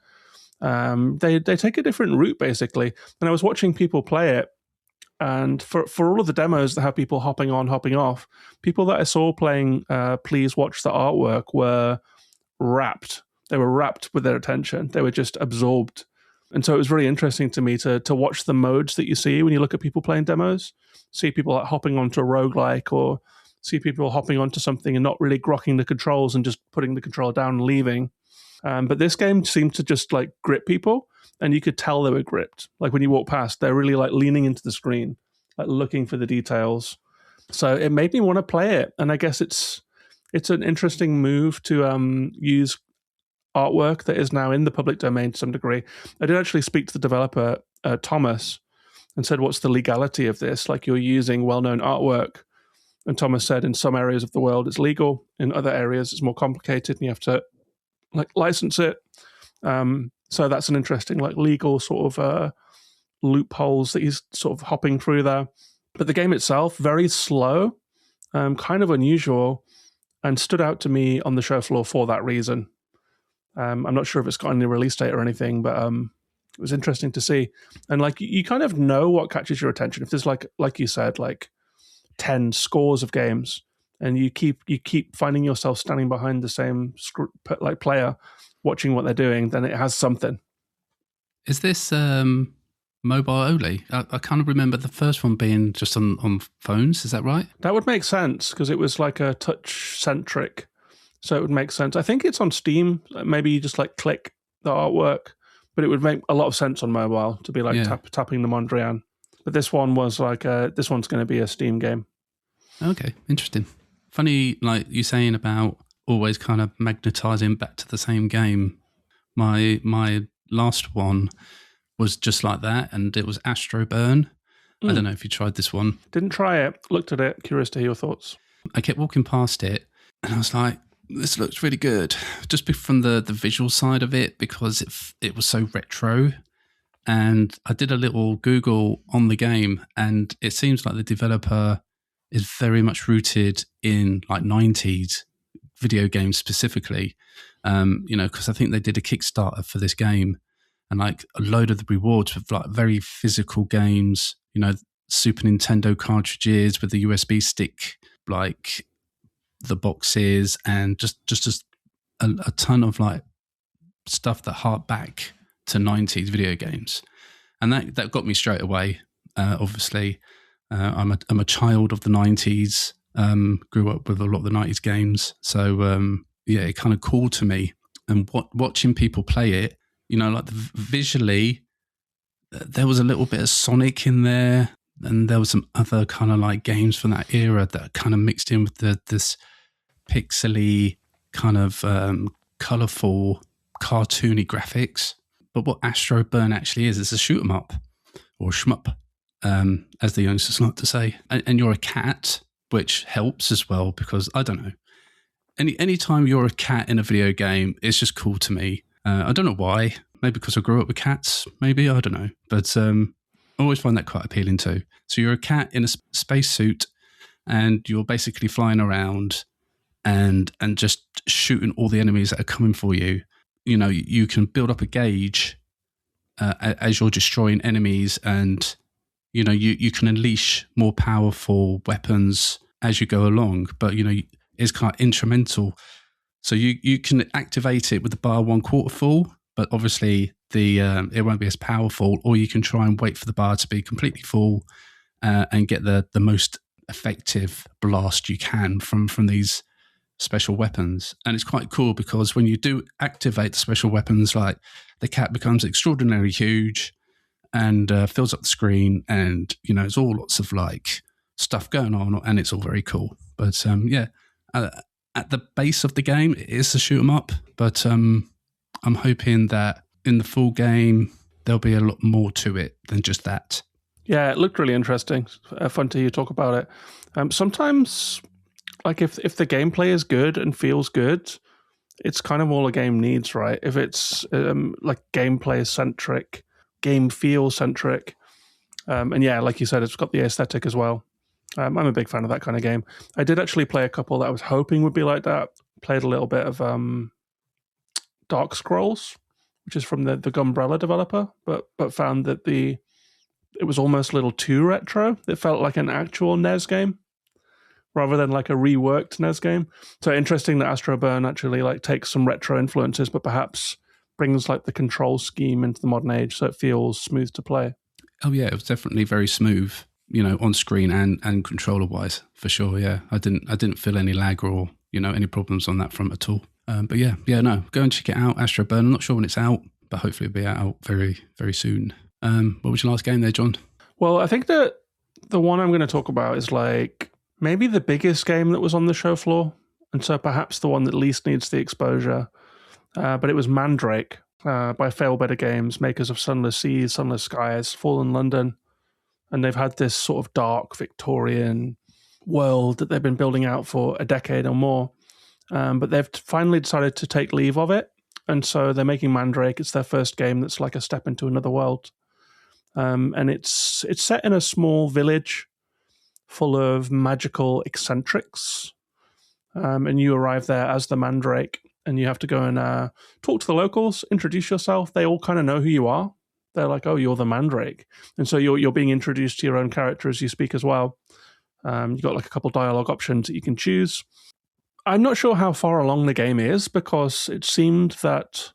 they take a different route basically. And I was watching people play it, and for all of the demos that have people hopping on, hopping off, people that I saw playing Please Watch the Artwork were rapt. They were rapt with their attention. They were just absorbed. And so it was really interesting to me to watch the modes that you see when you look at people playing demos. See people like hopping onto a roguelike, or see people hopping onto something and not really grokking the controls and just putting the controller down and leaving. But this game seemed to just like grip people, and you could tell they were gripped. Like when you walk past, they're really like leaning into the screen, like looking for the details. So it made me want to play it. And I guess it's an interesting move to use artwork that is now in the public domain to some degree. I did actually speak to the developer, Thomas, and said, what's the legality of this? Like, you're using well-known artwork. And Thomas said in some areas of the world it's legal. In other areas it's more complicated and you have to like license it. So that's an interesting like legal sort of loopholes that he's sort of hopping through there. But the game itself, very slow, kind of unusual, and stood out to me on the show floor for that reason. I'm not sure if it's got any release date or anything, but it was interesting to see. And like you kind of know what catches your attention. If there's like you said, like 10 scores of games, and you keep finding yourself standing behind the same like player, watching what they're doing, then it has something. Is this mobile only? I kind of remember the first one being just on phones. Is that right? That would make sense because it was like a touch centric. So it would make sense. I think it's on Steam. Maybe you just like click the artwork, but it would make a lot of sense on mobile to be like tapping the Mondrian. But this one was like, this one's going to be a Steam game. Okay, interesting. Funny, like you saying about always kind of magnetizing back to the same game. My last one was just like that, and it was Astro Burn. I don't know if you tried this one. Didn't try it. Looked at it. Curious to hear your thoughts. I kept walking past it, and I was like, this looks really good, just from the visual side of it, because it was so retro. And I did a little Google on the game, and it seems like the developer is very much rooted in like 90s video games specifically, because I think they did a Kickstarter for this game, and like a load of the rewards were like very physical games, Super Nintendo cartridges with the USB stick, like the boxes, and just a ton of like stuff that hark back to 90s video games. And that got me straight away. Obviously, I'm a child of the 90s, grew up with a lot of the 90s games. So, it kind of called to me. And watching people play it, like visually, there was a little bit of Sonic in there. And there was some other kind of like games from that era that kind of mixed in with this pixely kind of colourful, cartoony graphics. But what Astro Burn actually is, it's a shoot 'em up, or shmup, as the youngsters like to say. And you're a cat, which helps as well, because I don't know. Any time you're a cat in a video game, it's just cool to me. I don't know why. Maybe because I grew up with cats. Maybe, I don't know. But I always find that quite appealing too. So you're a cat in a spacesuit, and you're basically flying around and just shooting all the enemies that are coming for you. You can build up a gauge as you're destroying enemies, and you can unleash more powerful weapons as you go along. But it's kind of instrumental, so you can activate it with the bar 1/4 full, but obviously it won't be as powerful, or you can try and wait for the bar to be completely full and get the most effective blast you can from these special weapons. And it's quite cool because when you do activate the special weapons, like the cat becomes extraordinarily huge and fills up the screen, and it's all lots of like stuff going on, and it's all very cool. But at the base of the game, it is a shoot 'em up, but I'm hoping that in the full game there'll be a lot more to it than just that. Yeah, it looked really interesting. Fun to hear you talk about it. Sometimes, like if the gameplay is good and feels good, it's kind of all a game needs, right? If it's like gameplay centric, game feel centric, and yeah, like you said, it's got the aesthetic as well. I'm a big fan of that kind of game. I did actually play a couple that I was hoping would be like that. Played a little bit of Dark Scrolls, which is from the Gumbrella developer, but found that it was almost a little too retro. It felt like an actual NES game rather than like a reworked NES game. So interesting that Astro Burn actually like takes some retro influences, but perhaps brings like the control scheme into the modern age, so it feels smooth to play. Oh yeah, it was definitely very smooth, on screen and controller wise, for sure. Yeah, I didn't feel any lag or any problems on that front at all. But no, go and check it out, Astro Burn. I'm not sure when it's out, but hopefully it'll be out very, very soon. What was your last game there, John? Well, I think that the one I'm going to talk about is like maybe the biggest game that was on the show floor, and so perhaps the one that least needs the exposure. But it was Mandrake by Failbetter Games, makers of Sunless Seas, Sunless Skies, Fallen London. And they've had this sort of dark Victorian world that they've been building out for a decade or more. But they've finally decided to take leave of it. And so they're making Mandrake. It's their first game that's like a step into another world. And it's set in a small village full of magical eccentrics. And you arrive there as the Mandrake, and you have to go and talk to the locals, introduce yourself. They all kind of know who you are. They're like, oh, you're the Mandrake. And so you're being introduced to your own character as you speak as well. You've got like a couple dialogue options that you can choose. I'm not sure how far along the game is, because it seemed that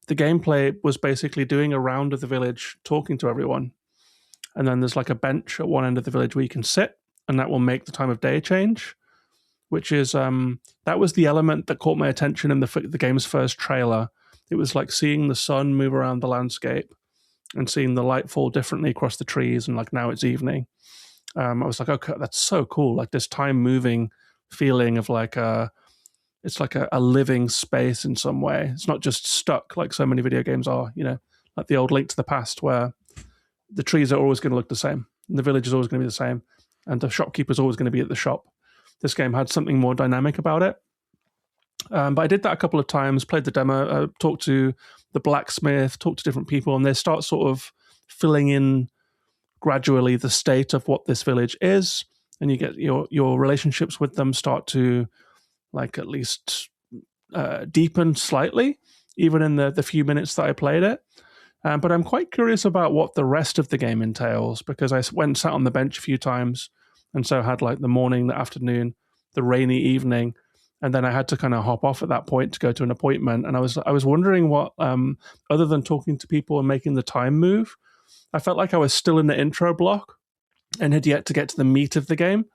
the gameplay was basically doing a round of the village, talking to everyone. And then there's like a bench at one end of the village where you can sit, and that will make the time of day change, which is, that was the element that caught my attention in the game's first trailer. It was like seeing the sun move around the landscape and seeing the light fall differently across the trees, and like now it's evening. I was like, okay, that's so cool. Like this time moving feeling of like it's like a living space in some way. It's not just stuck like so many video games are, like the old Link to the Past, where the trees are always going to look the same, and the village is always going to be the same, and the shopkeeper's always going to be at the shop. This game had something more dynamic about it. But I did that a couple of times, played the demo, talked to the blacksmith, talked to different people, and they start sort of filling in gradually the state of what this village is, and you get your relationships with them start to like at least deepen slightly, even in the few minutes that I played it. But I'm quite curious about what the rest of the game entails, because I went and sat on the bench a few times, and so had like the morning, the afternoon, the rainy evening, and then I had to kind of hop off at that point to go to an appointment. And I was wondering what, other than talking to people and making the time move, I felt like I was still in the intro block and had yet to get to the meat of the game.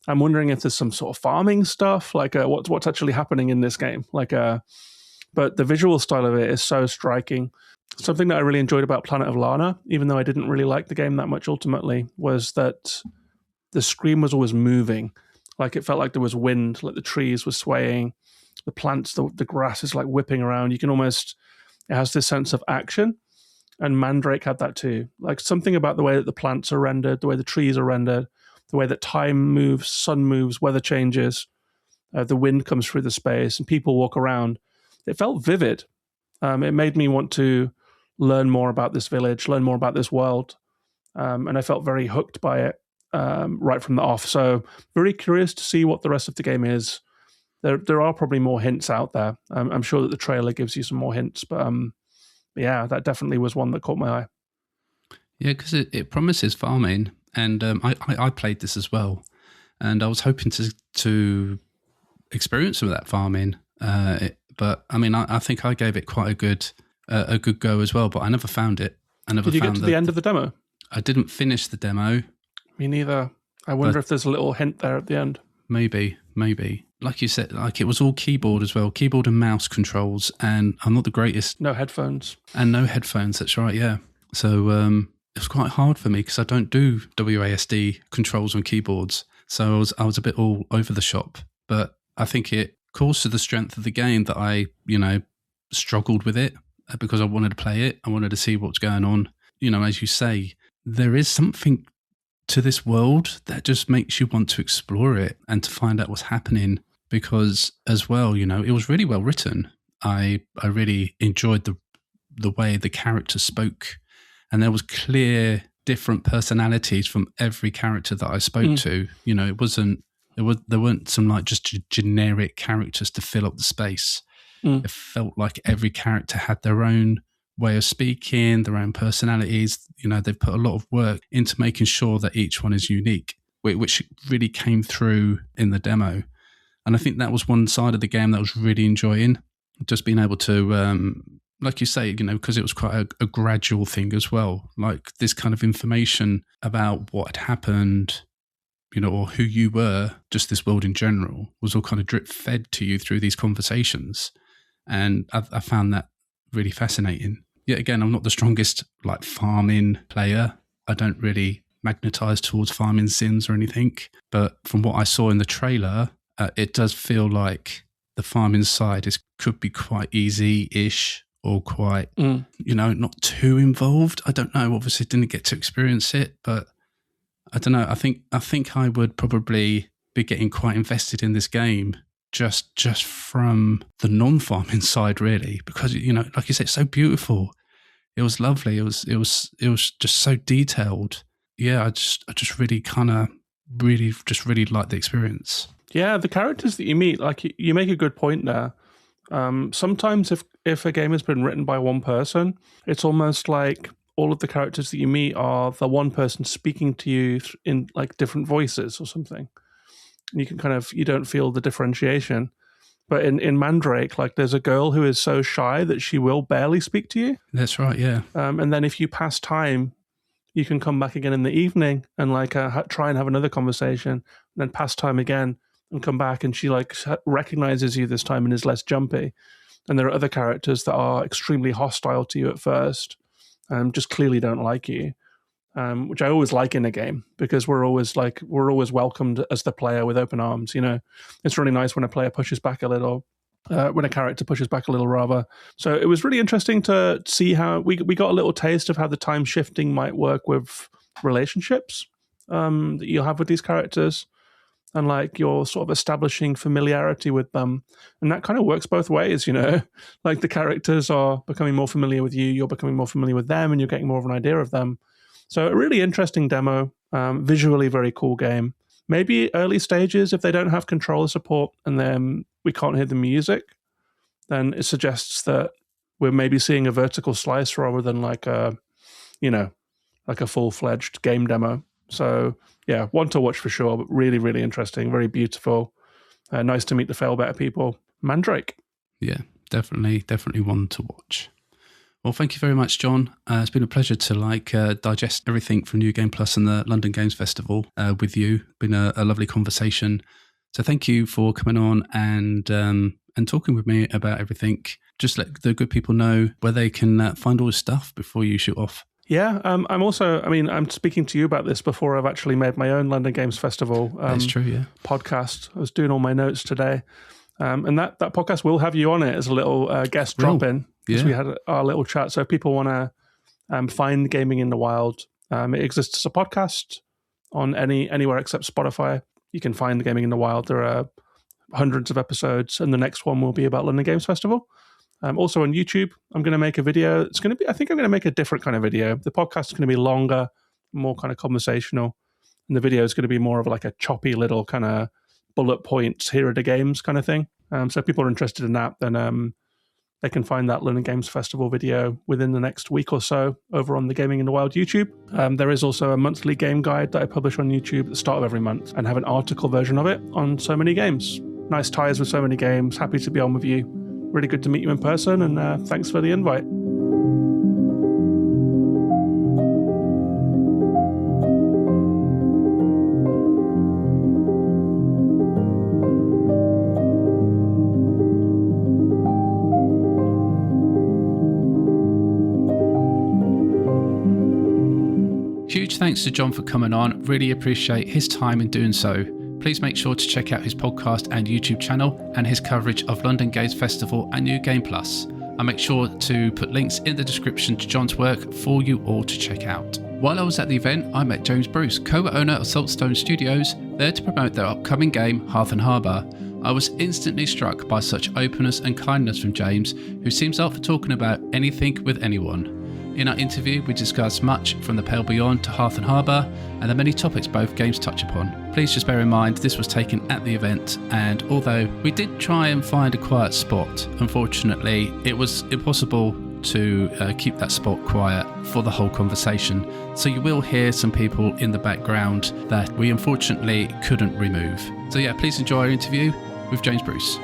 I'm wondering if there's some sort of farming stuff, like what's actually happening in this game. But the visual style of it is so striking. Something that I really enjoyed about Planet of Lana, even though I didn't really like the game that much ultimately, was that the screen was always moving. Like it felt like there was wind, like the trees were swaying, the plants, the grass is like whipping around. It has this sense of action. And Mandrake had that too. Like something about the way that the plants are rendered, the way the trees are rendered, the way that time moves, sun moves, weather changes, the wind comes through the space and people walk around. It felt vivid. It made me want to learn more about this village, learn more about this world. And I felt very hooked by it right from the off. So very curious to see what the rest of the game is. There are probably more hints out there. I'm sure that the trailer gives you some more hints, but yeah, that definitely was one that caught my eye. Yeah, because it promises farming, and I played this as well, and I was hoping to experience some of that farming. But I mean, I think I gave it quite a good a good go as well, but I never found it. Did you get to the end of the demo? I didn't finish the demo. Me neither. I wonder if there's a little hint there at the end. Maybe. Like you said, like it was all keyboard as well, keyboard and mouse controls, and I'm not the greatest. No headphones. And no headphones, that's right, yeah. So it was quite hard for me because I don't do WASD controls on keyboards. So I was a bit all over the shop. But I think it calls to the strength of the game that I, struggled with it because I wanted to play it. I wanted to see what's going on. As you say, there is something to this world that just makes you want to explore it and to find out what's happening, because as well, it was really well written. I really enjoyed the way the characters spoke, and there was clear different personalities from every character that I spoke to. There weren't some like just generic characters to fill up the space. It felt like every character had their own way of speaking, their own personalities. They've put a lot of work into making sure that each one is unique, which really came through in the demo. And I think that was one side of the game that I was really enjoying, just being able to, like you say, because it was quite a gradual thing as well, like this kind of information about what had happened, or who you were, just this world in general, was all kind of drip fed to you through these conversations. And I found that really fascinating. Yet again, I'm not the strongest like farming player. I don't really magnetize towards farming sims or anything. But from what I saw in the trailer, it does feel like the farming side could be quite easy-ish or quite, not too involved. I don't know. Obviously, didn't get to experience it, but I don't know. I think I would probably be getting quite invested in this game just from the non-farming side, really, because like you said, it's so beautiful. It was lovely. It was just so detailed. Yeah, I just really really liked the experience. Yeah, the characters that you meet, like you make a good point there. Sometimes if a game has been written by one person, it's almost like all of the characters that you meet are the one person speaking to you in like different voices or something. You can you don't feel the differentiation. But in Mandrake, like there's a girl who is so shy that she will barely speak to you. That's right, yeah. And then if you pass time, you can come back again in the evening and try and have another conversation, and then pass time again and come back, and she recognizes you this time and is less jumpy. And there are other characters that are extremely hostile to you at first, just clearly don't like you. Which I always like in a game, because we're always welcomed as the player with open arms. It's really nice when a player pushes back a little, when a character pushes back a little rather. So it was really interesting to see how we got a little taste of how the time shifting might work with relationships that you'll have with these characters, and like you're sort of establishing familiarity with them, and that kind of works both ways. Like the characters are becoming more familiar with you, you're becoming more familiar with them, and you're getting more of an idea of them. So a really interesting demo, visually very cool game. Maybe early stages, if they don't have controller support and then we can't hear the music, then it suggests that we're maybe seeing a vertical slice rather than like a full-fledged game demo. So yeah, one to watch for sure, but really, really interesting, very beautiful. Nice to meet the Failbetter people. Mandrake. Yeah, definitely one to watch. Well, thank you very much, John. It's been a pleasure to digest everything from New Game Plus and the London Games Festival with you. It's been a lovely conversation. So thank you for coming on and talking with me about everything. Just let the good people know where they can find all this stuff before you shoot off. Yeah, I'm speaking to you about this before I've actually made my own London Games Festival That's true, yeah. podcast. I was doing all my notes today. And that podcast will have you on it as a little guest drop-in. Because we had our little chat. So if people want to find Gaming in the Wild, it exists as a podcast on anywhere except Spotify. You can find Gaming in the Wild. There are hundreds of episodes, and the next one will be about London Games Festival. Also on YouTube, I'm going to make a video. I think I'm going to make a different kind of video. The podcast is going to be longer, more kind of conversational, and the video is going to be more of like a choppy little kind of bullet points, here are the games kind of thing. So if people are interested in that, then they can find that London Games Festival video within the next week or so over on the Gaming in the Wild YouTube. There is also a monthly game guide that I publish on YouTube at the start of every month, and have an article version of it on So Many Games. Nice ties with So Many Games. Happy to be on with you. Really good to meet you in person, and thanks for the invite. Huge thanks to John for coming on. Really appreciate his time in doing so. Please make sure to check out his podcast and YouTube channel and his coverage of London Games Festival and New Game Plus. I'll make sure to put links in the description to John's work for you all to check out. While I was at the event, I met James Bruce, co-owner of Saltstone Studios, there to promote their upcoming game, Hearth and Harbour. I was instantly struck by such openness and kindness from James, who seems up for talking about anything with anyone. In our interview, we discussed much from the Pale Beyond to Hearth and Harbour, and the many topics both games touch upon. Please just bear in mind this was taken at the event, and although we did try and find a quiet spot, unfortunately it was impossible to keep that spot quiet for the whole conversation. So you will hear some people in the background that we unfortunately couldn't remove. So yeah, please enjoy our interview with James Bruce.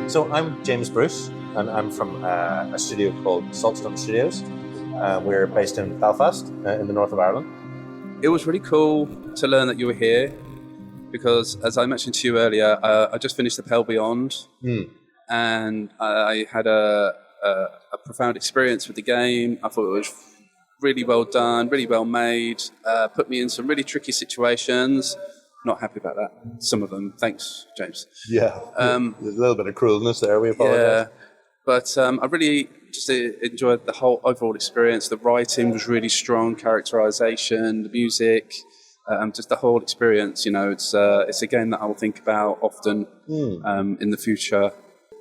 So I'm James Bruce, and I'm from a studio called Saltstone Studios. We're based in Belfast, in the north of Ireland. It was really cool to learn that you were here because, as I mentioned to you earlier, I just finished The Pale Beyond, and I had a profound experience with the game. I thought it was really well done, really well made, put me in some really tricky situations. Not happy about that. Some of them. Thanks, James. Yeah, there's a little bit of cruelness there. We apologise. Yeah, but I really just enjoyed the whole overall experience. The writing was really strong, characterization, the music, just the whole experience. You know, it's a game that I will think about often in the future.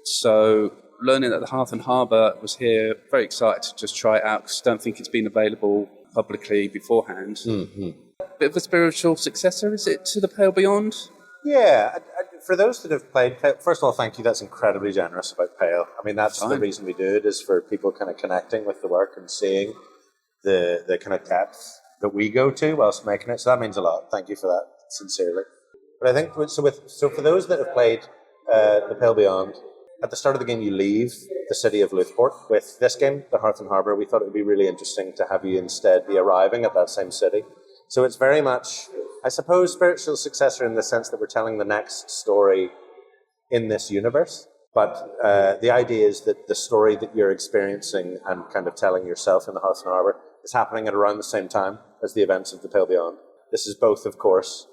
So learning that the Hearth and Harbour was here, very excited to just try it out because I don't think it's been available publicly beforehand. Bit of a spiritual successor, is it, to the Pale Beyond? Yeah, for those that have played Pale, first of all, thank you. That's incredibly generous about Pale. I mean, that's the reason we do it, is for people kind of connecting with the work and seeing the kind of depth that we go to whilst making it. So that means a lot. Thank you for that, sincerely. But I think, so for those that have played the Pale Beyond, at the start of the game, you leave the city of Luthport. With this game, the Hearth and Harbour, we thought it would be really interesting to have you instead be arriving at that same city. So it's very much, I suppose, spiritual successor in the sense that we're telling the next story in this universe. But the idea is that the story that you're experiencing and kind of telling yourself in the Hearth and Harbour is happening at around the same time as the events of the Pale Beyond. This is both, of course,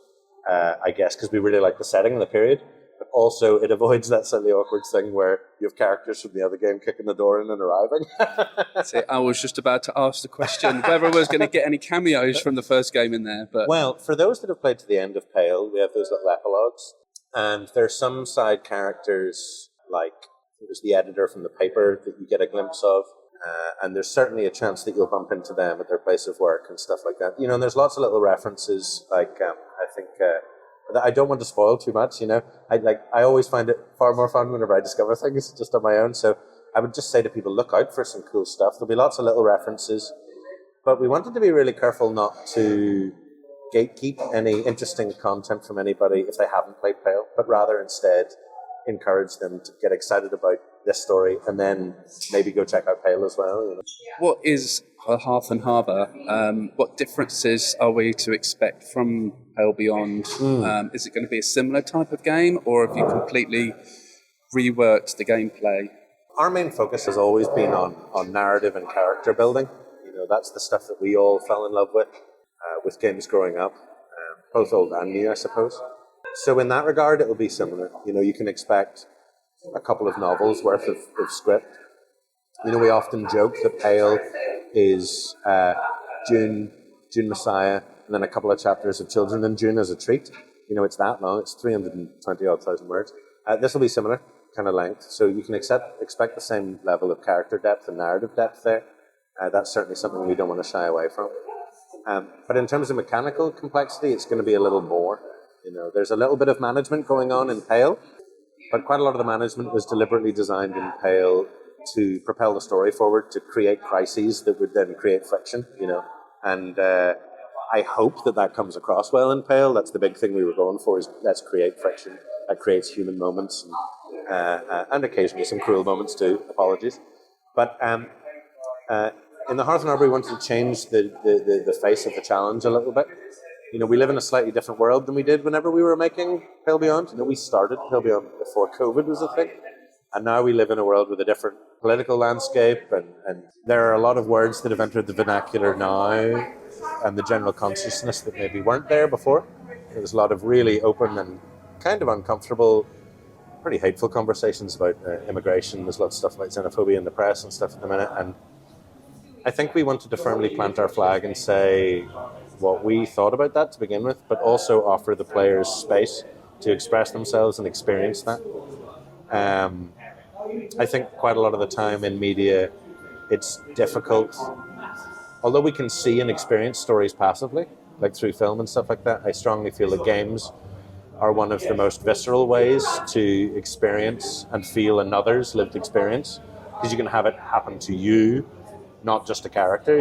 I guess, because we really like the setting and the period, but also it avoids that slightly awkward thing where you have characters from the other game kicking the door in and arriving. That's it. I was just about to ask the question whether I was going to get any cameos from the first game in there. But well, for those that have played to the end of Pale, we have those little epilogues, and there's some side characters, like there's the editor from the paper that you get a glimpse of, and there's certainly a chance that you'll bump into them at their place of work and stuff like that. You know, and there's lots of little references, like I think... I don't want to spoil too much, you know. I always find it far more fun whenever I discover things just on my own. So I would just say to people, look out for some cool stuff. There'll be lots of little references. But we wanted to be really careful not to gatekeep any interesting content from anybody if they haven't played Pale, but rather instead encourage them to get excited about this story and then maybe go check out Pale as well. You know? What is Hearth and Harbour? What differences are we to expect from Pale Beyond? Is it going to be a similar type of game, or have you completely reworked the gameplay? Our main focus has always been on narrative and character building. You know, that's the stuff that we all fell in love with games growing up, both old and new, I suppose. So in that regard, it will be similar. You know, you can expect a couple of novels worth of script. You know, we often joke that Pale is June Messiah, and then a couple of chapters of Children and June as a treat. You know, it's that long. It's 320,000 words. This will be similar kind of length. So you can expect the same level of character depth and narrative depth there. That's certainly something we don't want to shy away from. But in terms of mechanical complexity, it's going to be a little more. You know, there's a little bit of management going on in Pale, but quite a lot of the management was deliberately designed in Pale to propel the story forward, to create crises that would then create friction, you know. And I hope that comes across well in Pale. That's the big thing we were going for, is let's create friction. That creates human moments and occasionally some cruel moments too. Apologies. But in the Hearth and Harbour, we wanted to change the face of the challenge a little bit. we live in a slightly different world than we did whenever we were making Pale Beyond. We started Pale Beyond before COVID was a thing. And now we live in a world with a different political landscape, and there are a lot of words that have entered the vernacular now and the general consciousness that maybe weren't there before. There's a lot of really open and kind of uncomfortable, pretty hateful conversations about immigration. There's lots of stuff about xenophobia in the press and stuff at the minute. And I think we wanted to firmly plant our flag and say what we thought about that to begin with, but also offer the players space to express themselves and experience that. I think quite a lot of the time in media, it's difficult. Although we can see and experience stories passively, like through film and stuff like that, I strongly feel that games are one of the most visceral ways to experience and feel another's lived experience, because you can have it happen to you, not just a character,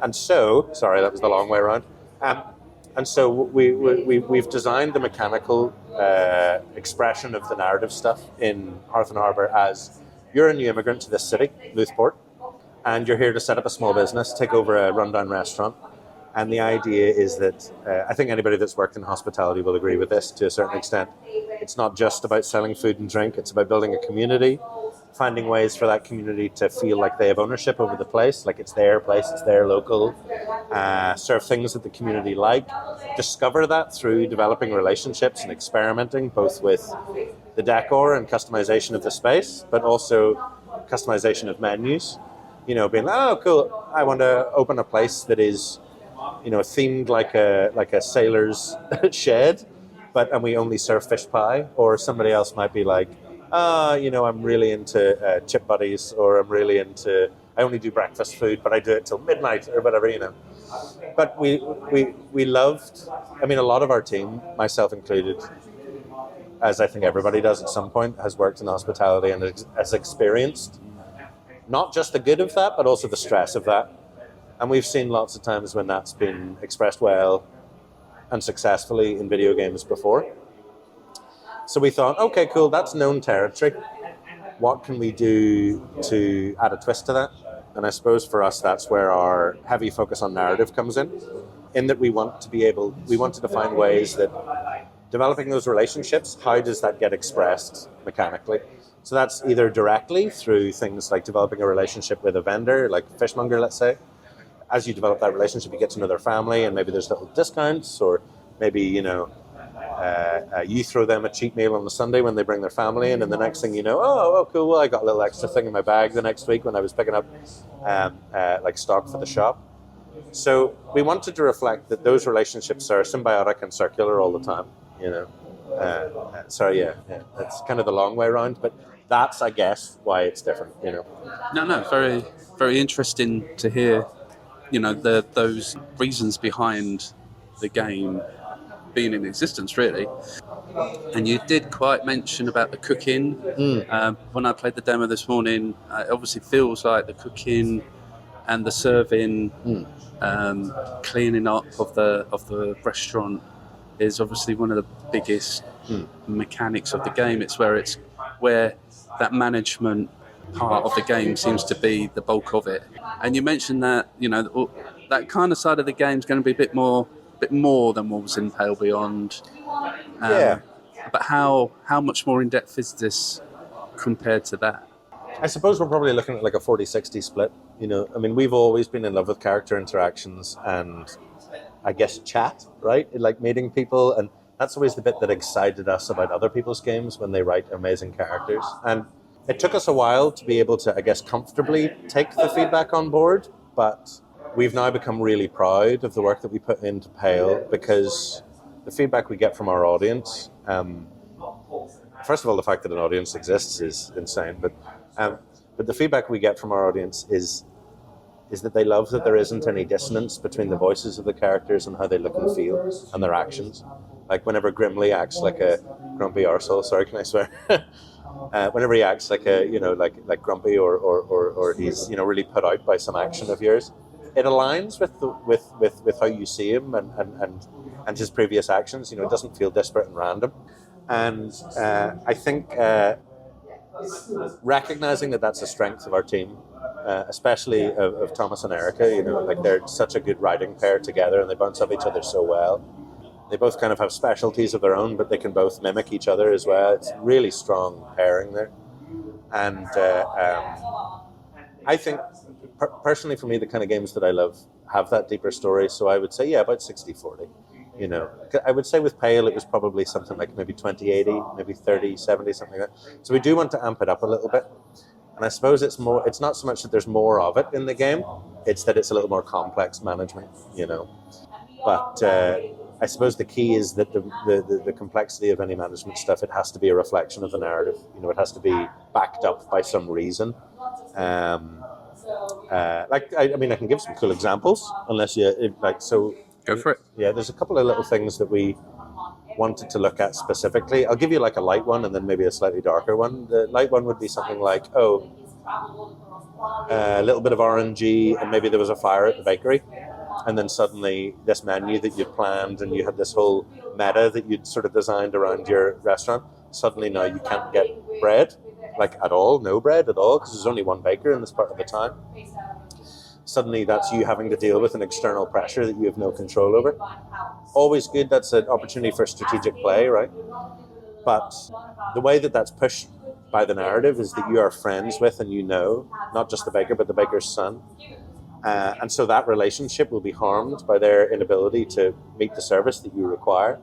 And so, sorry, that was the long way around. And so we've designed the mechanical expression of the narrative stuff in Hearth and Harbour as you're a new immigrant to this city, Louthport, and you're here to set up a small business, take over a rundown restaurant. And the idea is that, I think anybody that's worked in hospitality will agree with this to a certain extent. It's not just about selling food and drink, it's about building a community, finding ways for that community to feel like they have ownership over the place, like it's their place, it's their local, serve things that the community like, discover that through developing relationships and experimenting, both with the decor and customization of the space, but also customization of menus. Being like, oh, cool, I want to open a place that is themed like a sailor's shed, and we only serve fish pie. Or somebody else might be like, I'm really into chip buddies, or I only do breakfast food, but I do it till midnight or whatever. But we loved, a lot of our team, myself included, as I think everybody does at some point, has worked in hospitality and has experienced not just the good of that, but also the stress of that. And we've seen lots of times when that's been expressed well and successfully in video games before. So we thought, okay, cool, that's known territory. What can we do to add a twist to that? And I suppose for us, that's where our heavy focus on narrative comes in that we wanted to find ways that developing those relationships, how does that get expressed mechanically? So that's either directly through things like developing a relationship with a vendor, like a fishmonger, let's say. As you develop that relationship, you get to know their family, and maybe there's little discounts, or maybe, you throw them a cheap meal on the Sunday when they bring their family in, and the next thing you know, oh cool, well, I got a little extra thing in my bag the next week when I was picking up like stock for the shop. So we wanted to reflect that those relationships are symbiotic and circular all the time, that's kind of the long way around, but that's, I guess, why it's different, No, very, very interesting to hear, those reasons behind the game being in existence, really. And you did quite mention about the cooking. When I played the demo this morning, it obviously feels like the cooking and the serving, cleaning up of the restaurant is obviously one of the biggest mechanics of the game. It's where that management part of the game seems to be the bulk of it. And you mentioned that that kind of side of the game is going to be a bit more than what was in Pale Beyond. But how much more in depth is this compared to that? I suppose we're probably looking at like a 40-60 split. We've always been in love with character interactions and, I guess, chat, right? Like meeting people, and that's always the bit that excited us about other people's games when they write amazing characters. And it took us a while to be able to, I guess, comfortably take the feedback on board, but we've now become really proud of the work that we put into Pale, because the feedback we get from our audience, first of all, the fact that an audience exists is insane, but the feedback we get from our audience is that they love that there isn't any dissonance between the voices of the characters and how they look and feel and their actions. Like whenever Grimly acts like a grumpy arsehole, sorry, can I swear? Whenever he acts like a, like grumpy or he's, really put out by some action of yours, it aligns with how you see him and his previous actions. It doesn't feel disparate and random. And I think recognizing that that's a strength of our team especially of Thomas and Erica. You know, like they're such a good writing pair together, and they bounce off each other so well. They both kind of have specialties of their own, but they can both mimic each other as well. It's a really strong pairing there. And I think, personally for me, the kind of games that I love have that deeper story. So I would say, yeah, about 60-40. You know, I would say with Pale, it was probably something like maybe 20-80, maybe 30-70, something like that. So we do want to amp it up a little bit. And I suppose it's not so much that there's more of it in the game, it's that it's a little more complex management, you know. But I suppose the key is that the complexity of any management stuff, it has to be a reflection of the narrative. You know, it has to be backed up by some reason. I can give some cool examples, unless so. Go for it. Yeah, there's a couple of little things that we wanted to look at specifically. I'll give you like a light one and then maybe a slightly darker one. The light one would be something like, a little bit of RNG, and maybe there was a fire at the bakery. And then suddenly this menu that you'd planned and you had this whole meta that you'd sort of designed around your restaurant, suddenly now you can't get bread, like at all, no bread at all, because there's only one baker in this part of the town. Suddenly that's you having to deal with an external pressure that you have no control over. Always good, that's an opportunity for strategic play, right? But the way that that's pushed by the narrative is that you are friends with and you know, not just the baker, but the baker's son. And so that relationship will be harmed by their inability to meet the service that you require.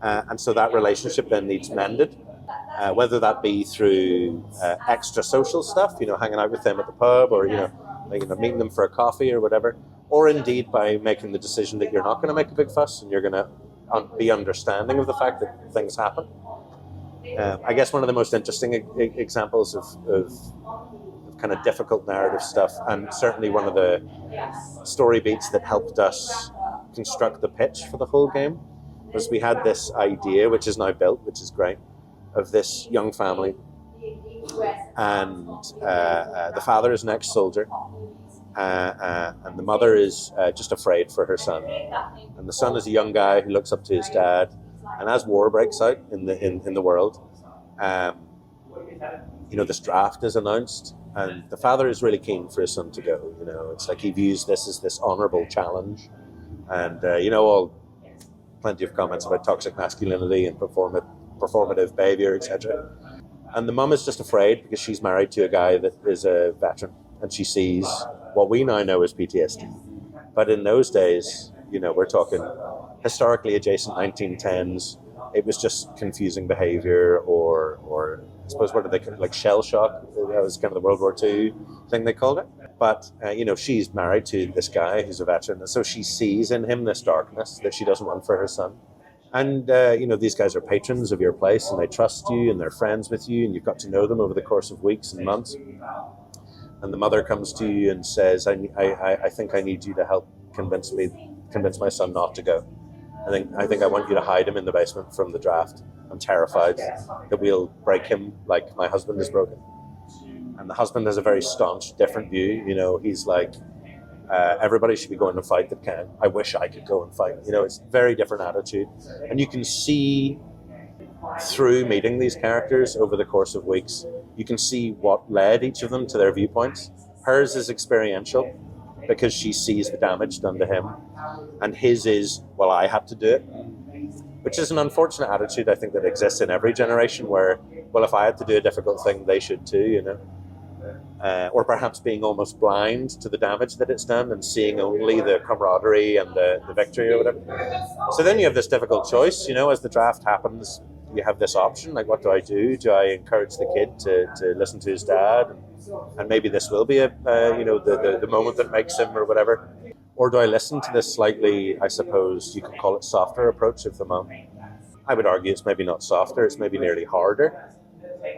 And so that relationship then needs mended, whether that be through extra social stuff, you know, hanging out with them at the pub or, meeting them for a coffee or whatever, or indeed by making the decision that you're not going to make a big fuss and you're going to be understanding of the fact that things happen. I guess one of the most interesting examples of kind of difficult narrative stuff, and certainly one of the story beats that helped us construct the pitch for the whole game, was we had this idea, which is now built, which is great, of this young family, and the father is an ex-soldier, and the mother is just afraid for her son, and the son is a young guy who looks up to his dad, and as war breaks out in the world, this draft is announced, and the father is really keen for his son to go. You know, it's like he views this as this honourable challenge, and plenty of comments about toxic masculinity and performative behaviour, etc. And the mum is just afraid because she's married to a guy that is a veteran, and she sees what we now know as PTSD. But in those days, we're talking historically adjacent 1910s. It was just confusing behaviour, or I suppose what did they call it? Like shell shock. That was kind of the World War II thing they called it. But she's married to this guy who's a veteran, and so she sees in him this darkness that she doesn't want for her son. And these guys are patrons of your place, and they trust you, and they're friends with you, and you've got to know them over the course of weeks and months. And the mother comes to you and says, I think I need you to help convince my son not to go. I think I want you to hide him in the basement from the draft. I'm terrified that we'll break him like my husband is broken. And the husband has a very staunch, different view. He's like, everybody should be going to fight that can. I wish I could go and fight. It's a very different attitude. And you can see through meeting these characters over the course of weeks, you can see what led each of them to their viewpoints. Hers is experiential because she sees the damage done to him. And his is, well, I had to do it. Which is an unfortunate attitude, I think, that exists in every generation where, well, if I had to do a difficult thing, they should too, or perhaps being almost blind to the damage that it's done and seeing only the camaraderie and the victory or whatever. So then you have this difficult choice, as the draft happens, you have this option, like what do I do? Do I encourage the kid to listen to his dad? And maybe this will be the moment that makes him or whatever. Or do I listen to this slightly, I suppose you could call it softer approach of the mum? I would argue it's maybe not softer, it's maybe nearly harder.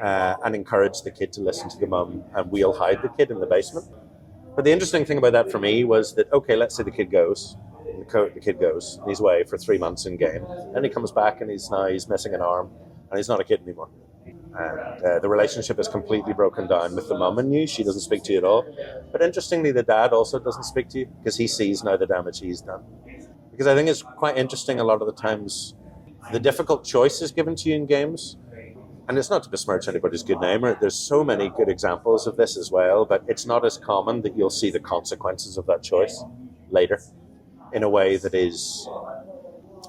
And encourage the kid to listen to the mum, and we'll hide the kid in the basement. But the interesting thing about that for me was that, okay, let's say the kid goes, and he's away for 3 months in game. Then he comes back and he's missing an arm, and he's not a kid anymore. And the relationship is completely broken down with the mum and you. She doesn't speak to you at all. But interestingly, the dad also doesn't speak to you because he sees now the damage he's done. Because I think it's quite interesting a lot of the times, the difficult choices given to you in games and it's not to besmirch anybody's good name, there's so many good examples of this as well, but it's not as common that you'll see the consequences of that choice later in a way that is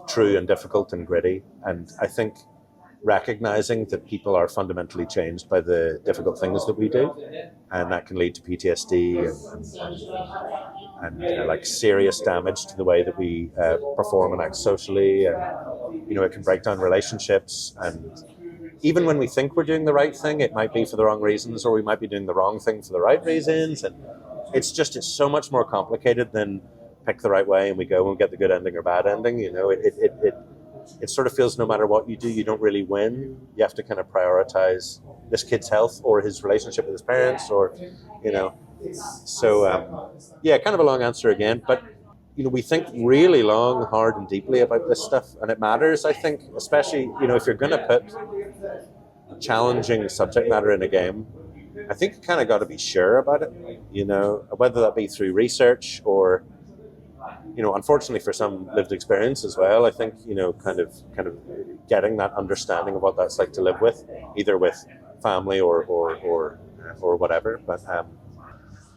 true and difficult and gritty. And I think recognizing that people are fundamentally changed by the difficult things that we do, and that can lead to PTSD and like serious damage to the way that we perform and act socially, and it can break down relationships. And even when we think we're doing the right thing, it might be for the wrong reasons, or we might be doing the wrong thing for the right reasons. And it's so much more complicated than pick the right way and we go and get the good ending or bad ending. It sort of feels no matter what you do, you don't really win. You have to kind of prioritize this kid's health or his relationship with his parents, or, So, kind of a long answer again. But, we think really long, hard, and deeply about this stuff. And it matters, I think, especially, if you're going to put challenging subject matter in a game, I think you kind of got to be sure about it, whether that be through research or, unfortunately for some lived experience as well. I think, kind of getting that understanding of what that's like to live with, either with family or whatever. But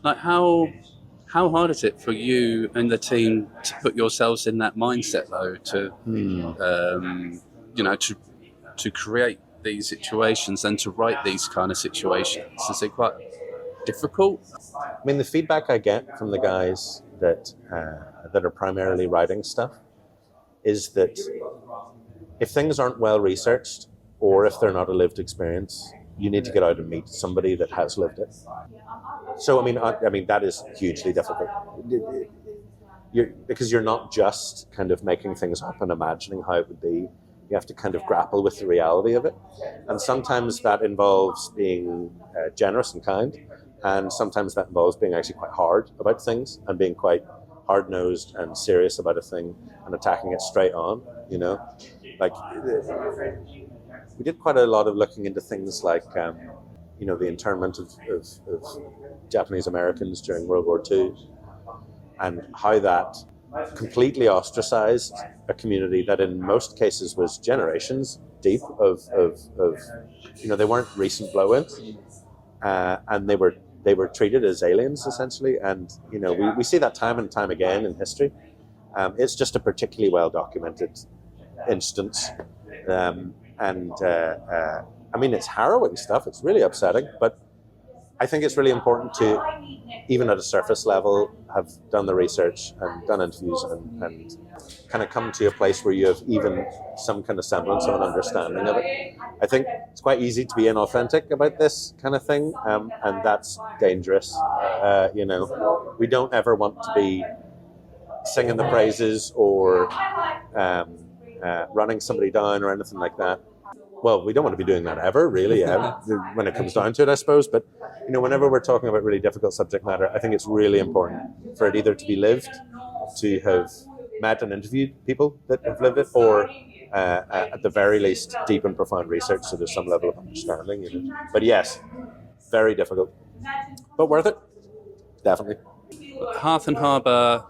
like how hard is it for you and the team to put yourselves in that mindset though, to create these situations and to write these kind of situations? Is it quite difficult? I mean, the feedback I get from the guys that are primarily writing stuff is that if things aren't well researched, or if they're not a lived experience, you need to get out and meet somebody that has lived it. So I mean that is hugely difficult. Because you're not just kind of making things up and imagining how it would be. You have to kind of grapple with the reality of it, and sometimes that involves being generous and kind. And sometimes that involves being actually quite hard about things and being quite hard-nosed and serious about a thing and attacking it straight on, Like, we did quite a lot of looking into things like, the internment of Japanese Americans during World War II, and how that completely ostracized a community that in most cases was generations deep of they weren't recent blow-ins, and they were treated as aliens essentially. And we see that time and time again in history. It's just a particularly well documented instance, I mean, it's harrowing stuff. It's really upsetting, but I think it's really important to, even at a surface level, have done the research and done interviews and kind of come to a place where you have even some kind of semblance of an understanding of it. I think it's quite easy to be inauthentic about this kind of thing, and that's dangerous. We don't ever want to be singing the praises or running somebody down or anything like that. Well, we don't want to be doing that ever, really, when it comes down to it, I suppose. But, whenever we're talking about really difficult subject matter, I think it's really important for it either to be lived, to have met and interviewed people that have lived it, or at the very least, deep and profound research, so there's some level of understanding. But yes, very difficult, but worth it, definitely. Hearth and Harbour,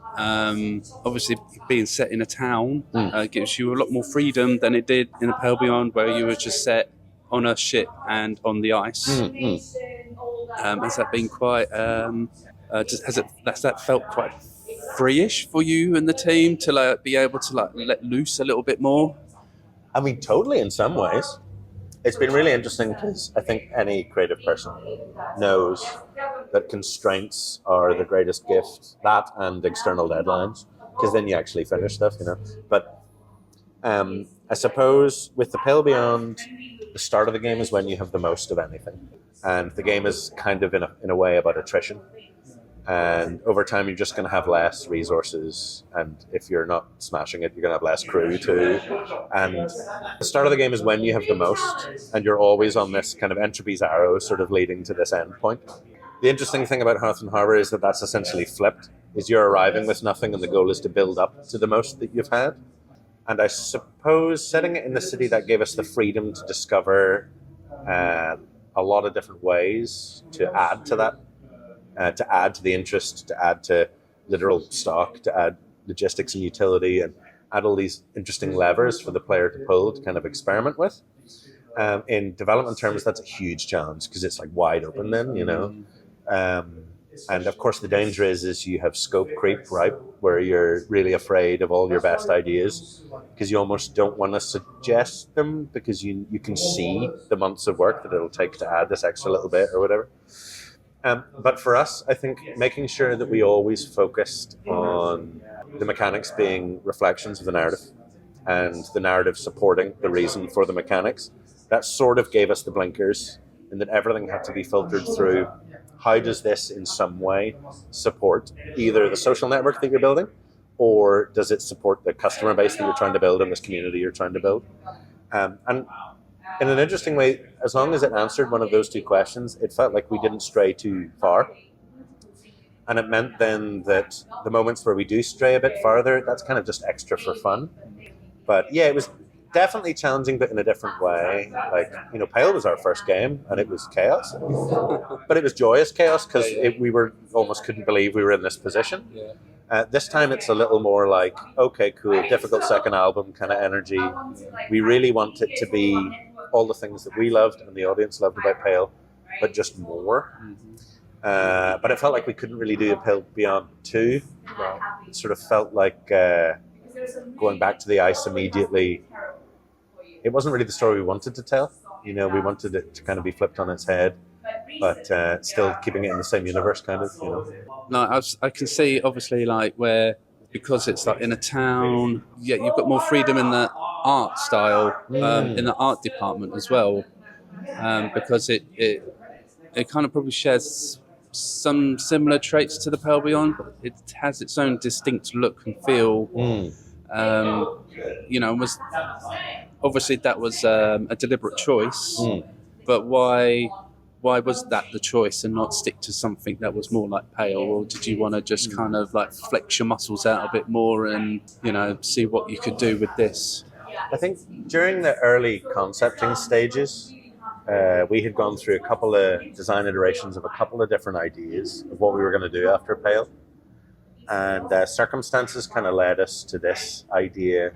obviously being set in a town, gives you a lot more freedom than it did in A Pale Beyond, where you were just set on a ship and on the ice. Has that been quite? Has that felt quite free-ish for you and the team to be able to let loose a little bit more? I mean, totally. In some ways, it's been really interesting because I think any creative person knows that constraints are the greatest gift, that and external deadlines, because then you actually finish stuff, But I suppose with The Pale Beyond, the start of the game is when you have the most of anything. And the game is kind of, in a way, about attrition. And over time, you're just going to have less resources. And if you're not smashing it, you're going to have less crew too. And the start of the game is when you have the most. And you're always on this kind of entropy's arrow sort of leading to this end point. The interesting thing about Hearth and Harbour is that that's essentially flipped. Is you're arriving with nothing and the goal is to build up to the most that you've had. And I suppose setting it in the city, that gave us the freedom to discover a lot of different ways to add to that, to add to the interest, to add to literal stock, to add logistics and utility, and add all these interesting levers for the player to pull to kind of experiment with. In development terms, that's a huge challenge because it's like wide open then, you know. And of course, the danger is you have scope creep, right, where you're really afraid of all your best ideas because you almost don't want to suggest them because you can see the months of work that it'll take to add this extra little bit or whatever. But for us, I think making sure that we always focused on the mechanics being reflections of the narrative and the narrative supporting the reason for the mechanics, that sort of gave us the blinkers, and that everything had to be filtered through how does this in some way support either the social network that you're building, or does it support the customer base that you're trying to build and this community you're trying to build. And in an interesting way, as long as it answered one of those two questions, it felt like we didn't stray too far. And it meant then that the moments where we do stray a bit farther, that's kind of just extra for fun. But yeah, it was definitely challenging, but in a different way. Like, you know, Pale was our first game, and it was chaos. But it was joyous chaos, because we were almost couldn't believe we were in this position. This time it's a little more like, okay, cool, difficult second album kind of energy. We really want it to be all the things that we loved and the audience loved about Pale, but just more. But it felt like we couldn't really do a Pale Beyond 2. It sort of felt like going back to the ice immediately. It wasn't really the story we wanted to tell. You know, we wanted it to kind of be flipped on its head, but still keeping it in the same universe, kind of, you know. No, I can see, obviously, like, where, because it's like in a town, yeah, you've got more freedom in the art style, in the art department as well, because it kind of probably shares some similar traits to the Pale Beyond, but it has its own distinct look and feel. You know, was obviously that was a deliberate choice, but why was that the choice and not stick to something that was more like Pale? Or did you want to just kind of like flex your muscles out a bit more and, you know, see what you could do with this? I think during the early concepting stages, we had gone through a couple of design iterations of a couple of different ideas of what we were going to do after Pale. And circumstances kind of led us to this idea,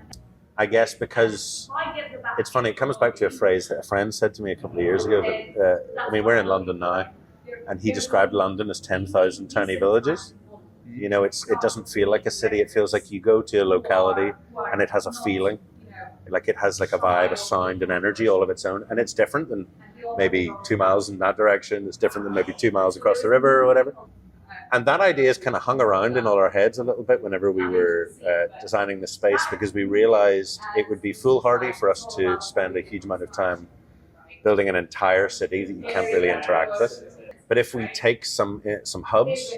I guess, because it's funny, it comes back to a phrase that a friend said to me a couple of years ago that, I mean, we're in London now, and he described London as 10,000 tiny villages. You know, it doesn't feel like a city. It feels like you go to a locality and it has a feeling, like it has like a vibe, a sound, and energy all of its own. And it's different than maybe 2 miles in that direction. It's different than maybe 2 miles across the river or whatever. And that idea has kind of hung around in all our heads a little bit whenever we were designing the space, because we realized it would be foolhardy for us to spend a huge amount of time building an entire city that you can't really interact with. But if we take some hubs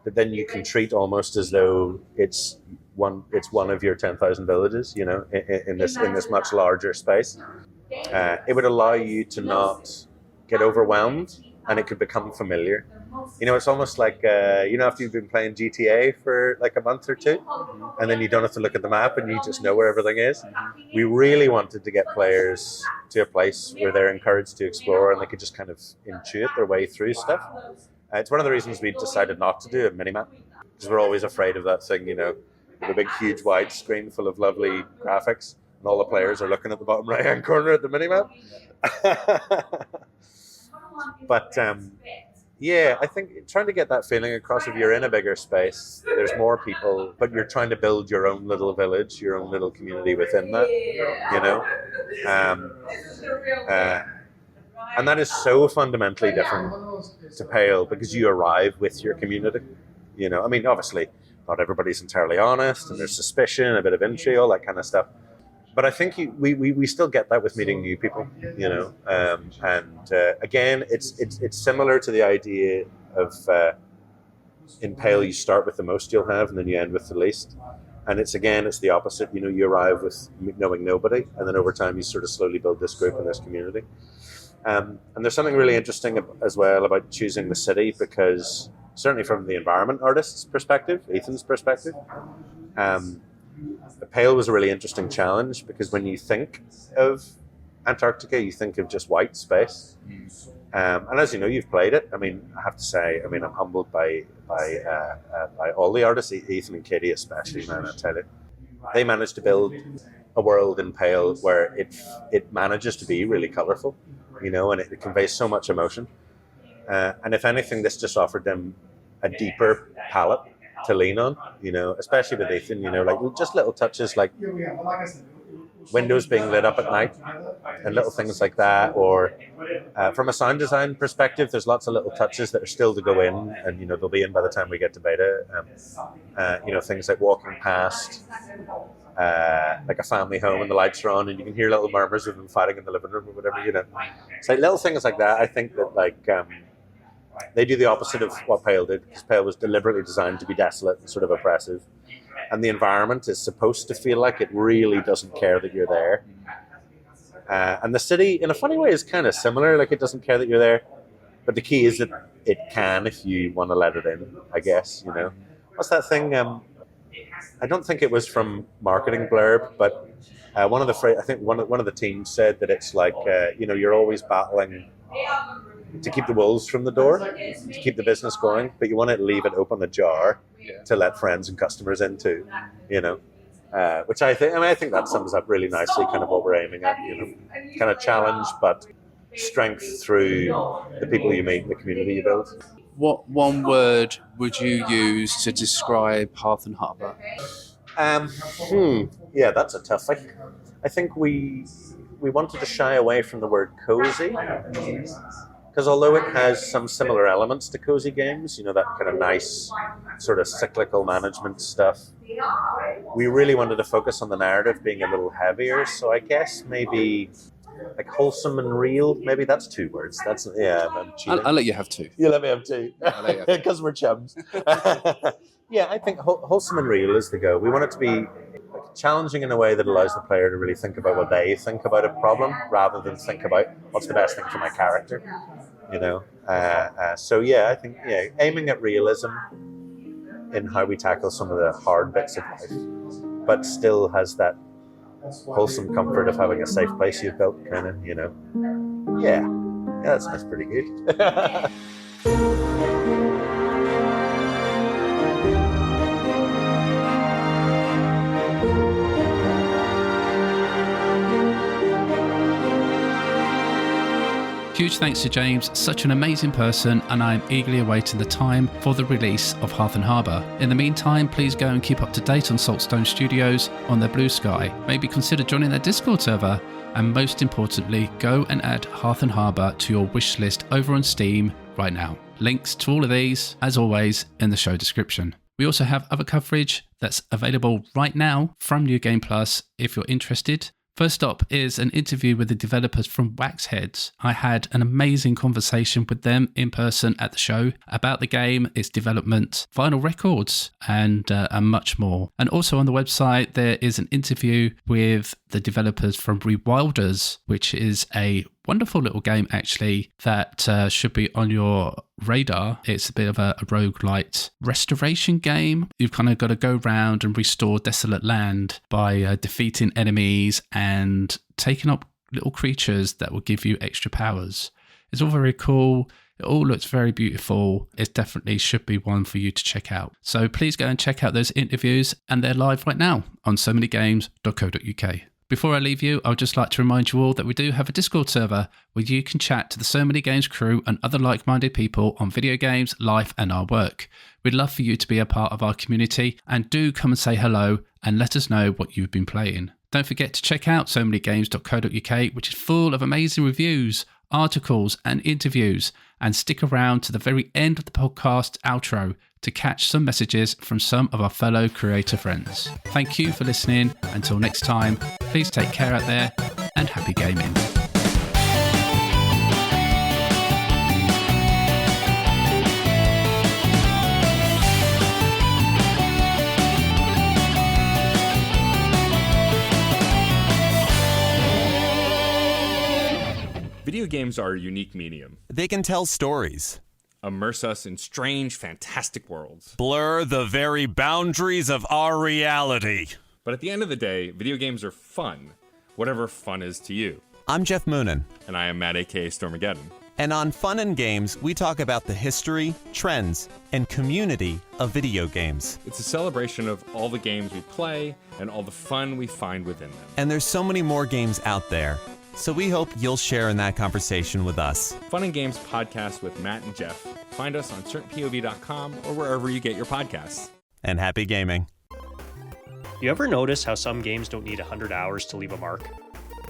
that then you can treat almost as though it's one of your 10,000 villages, you know, in this much larger space, it would allow you to not get overwhelmed, and it could become familiar. You know, it's almost like, you know, after you've been playing GTA for like a month or two, and then you don't have to look at the map and you just know where everything is. We really wanted to get players to a place where they're encouraged to explore and they could just kind of intuit their way through stuff. It's one of the reasons we decided not to do a minimap, because we're always afraid of that thing, you know, with a big, huge, wide screen full of lovely graphics, and all the players are looking at the bottom right-hand corner at the minimap. But yeah, I think trying to get that feeling across, if you're in a bigger space, there's more people, but you're trying to build your own little village, your own little community within that, you know. And that is so fundamentally different to Pale, because you arrive with your community, you know. I mean, obviously, not everybody's entirely honest, and there's suspicion, a bit of intrigue, all that kind of stuff. But I think we still get that with meeting new people, you know. Again, it's similar to the idea of in Pale, you start with the most you'll have, and then you end with the least. And it's the opposite. You know, you arrive with knowing nobody, and then over time you sort of slowly build this group and this community. And there's something really interesting as well about choosing the city, because certainly from the environment artist's perspective, Ethan's perspective, Pale was a really interesting challenge, because when you think of Antarctica, you think of just white space. And as you know, you've played it. I mean, I have to say, I'm humbled by all the artists, Ethan and Katie especially, man, I tell you. They managed to build a world in Pale where it manages to be really colourful, and it conveys so much emotion. And if anything, this just offered them a deeper palette to lean on, especially with Ethan, like just little touches like windows being lit up at night and little things like that. Or from a sound design perspective, there's lots of little touches that are still to go in, and they'll be in by the time we get to beta. Things like walking past like a family home and the lights are on and you can hear little murmurs of them fighting in the living room or whatever. It's like little things like that. I think that like they do the opposite of what Pale did, because Pale was deliberately designed to be desolate and sort of oppressive, and the environment is supposed to feel like it really doesn't care that you're there. And the city, in a funny way, is kind of similar. Like, it doesn't care that you're there, but the key is that it can if you want to let it in, I guess. What's that thing? I don't think it was from marketing blurb, but I think one of the teams said that it's like you're always battling to keep the wolves from the door, to keep the business going, but you want to leave it open ajar to let friends and customers in too, which I think that sums up really nicely kind of what we're aiming at, kind of challenge, but strength through the people you meet and the community you build. What one word would you use to describe Hearth and Harbour? Yeah, that's a tough one. I think we wanted to shy away from the word cozy, because although it has some similar elements to cozy games, that kind of nice sort of cyclical management stuff, we really wanted to focus on the narrative being a little heavier. So I guess maybe like wholesome and real. Maybe that's 2 words. I'm cheating. I'll let you have 2. You let me have 2. Because we're chums. Yeah, I think wholesome and real is the go. We want it to be challenging in a way that allows the player to really think about what they think about a problem, rather than think about what's the best thing for my character. So yeah, I think aiming at realism in how we tackle some of the hard bits of life, but still has that wholesome comfort of having a safe place you've built, kind of. Yeah, that sounds pretty good. Huge thanks to James, such an amazing person, and I'm eagerly awaiting the time for the release of Hearth and Harbour. In the meantime, please go and keep up to date on Saltstone Studios on their Blue Sky. Maybe consider joining their Discord server, and most importantly, go and add Hearth and Harbour to your wish list over on Steam right now. Links to all of these, as always, in the show description. We also have other coverage that's available right now from New Game Plus if you're interested. First up is an interview with the developers from Waxheads. I had an amazing conversation with them in person at the show about the game, its development, vinyl records, and much more. And also on the website, there is an interview with the developers from Rewilders, which is a wonderful little game, actually, that should be on your radar. It's a bit of a roguelite restoration game. You've kind of got to go around and restore desolate land by defeating enemies and taking up little creatures that will give you extra powers. It's all very cool. It all looks very beautiful. It definitely should be one for you to check out. So please go and check out those interviews, and they're live right now on somanygames.co.uk. Before I leave you, I would just like to remind you all that we do have a Discord server where you can chat to the So Many Games crew and other like-minded people on video games, life and our work. We'd love for you to be a part of our community, and do come and say hello and let us know what you've been playing. Don't forget to check out somanygames.co.uk, which is full of amazing reviews, articles and interviews, and stick around to the very end of the podcast outro to catch some messages from some of our fellow creator friends. Thank you for listening. Until next time, please take care out there and happy gaming. Video games are a unique medium. They can tell stories, Immerse us in strange, fantastic worlds. blur the very boundaries of our reality. But at the end of the day, video games are fun. Whatever fun is to you. I'm Jeff Moonen. And I am Matt, a.k.a. Stormageddon. And on Fun and Games, we talk about the history, trends, and community of video games. It's a celebration of all the games we play and all the fun we find within them. And there's so many more games out there, so we hope you'll share in that conversation with us. Fun and Games podcast with Matt and Jeff. Find us on certainpov.com or wherever you get your podcasts. And happy gaming. You ever notice how some games don't need 100 hours to leave a mark?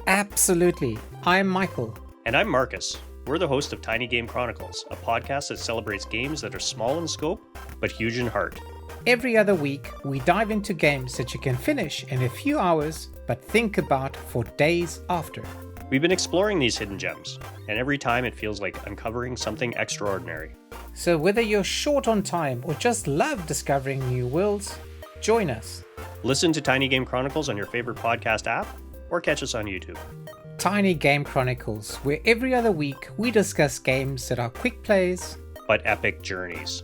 Absolutely. I'm Michael. And I'm Marcus. We're the host of Tiny Game Chronicles, a podcast that celebrates games that are small in scope, but huge in heart. Every other week, we dive into games that you can finish in a few hours, but think about for days after. We've been exploring these hidden gems, and every time it feels like uncovering something extraordinary. So whether you're short on time or just love discovering new worlds, join us. Listen to Tiny Game Chronicles on your favorite podcast app, or catch us on YouTube. Tiny Game Chronicles, where every other week we discuss games that are quick plays, but epic journeys.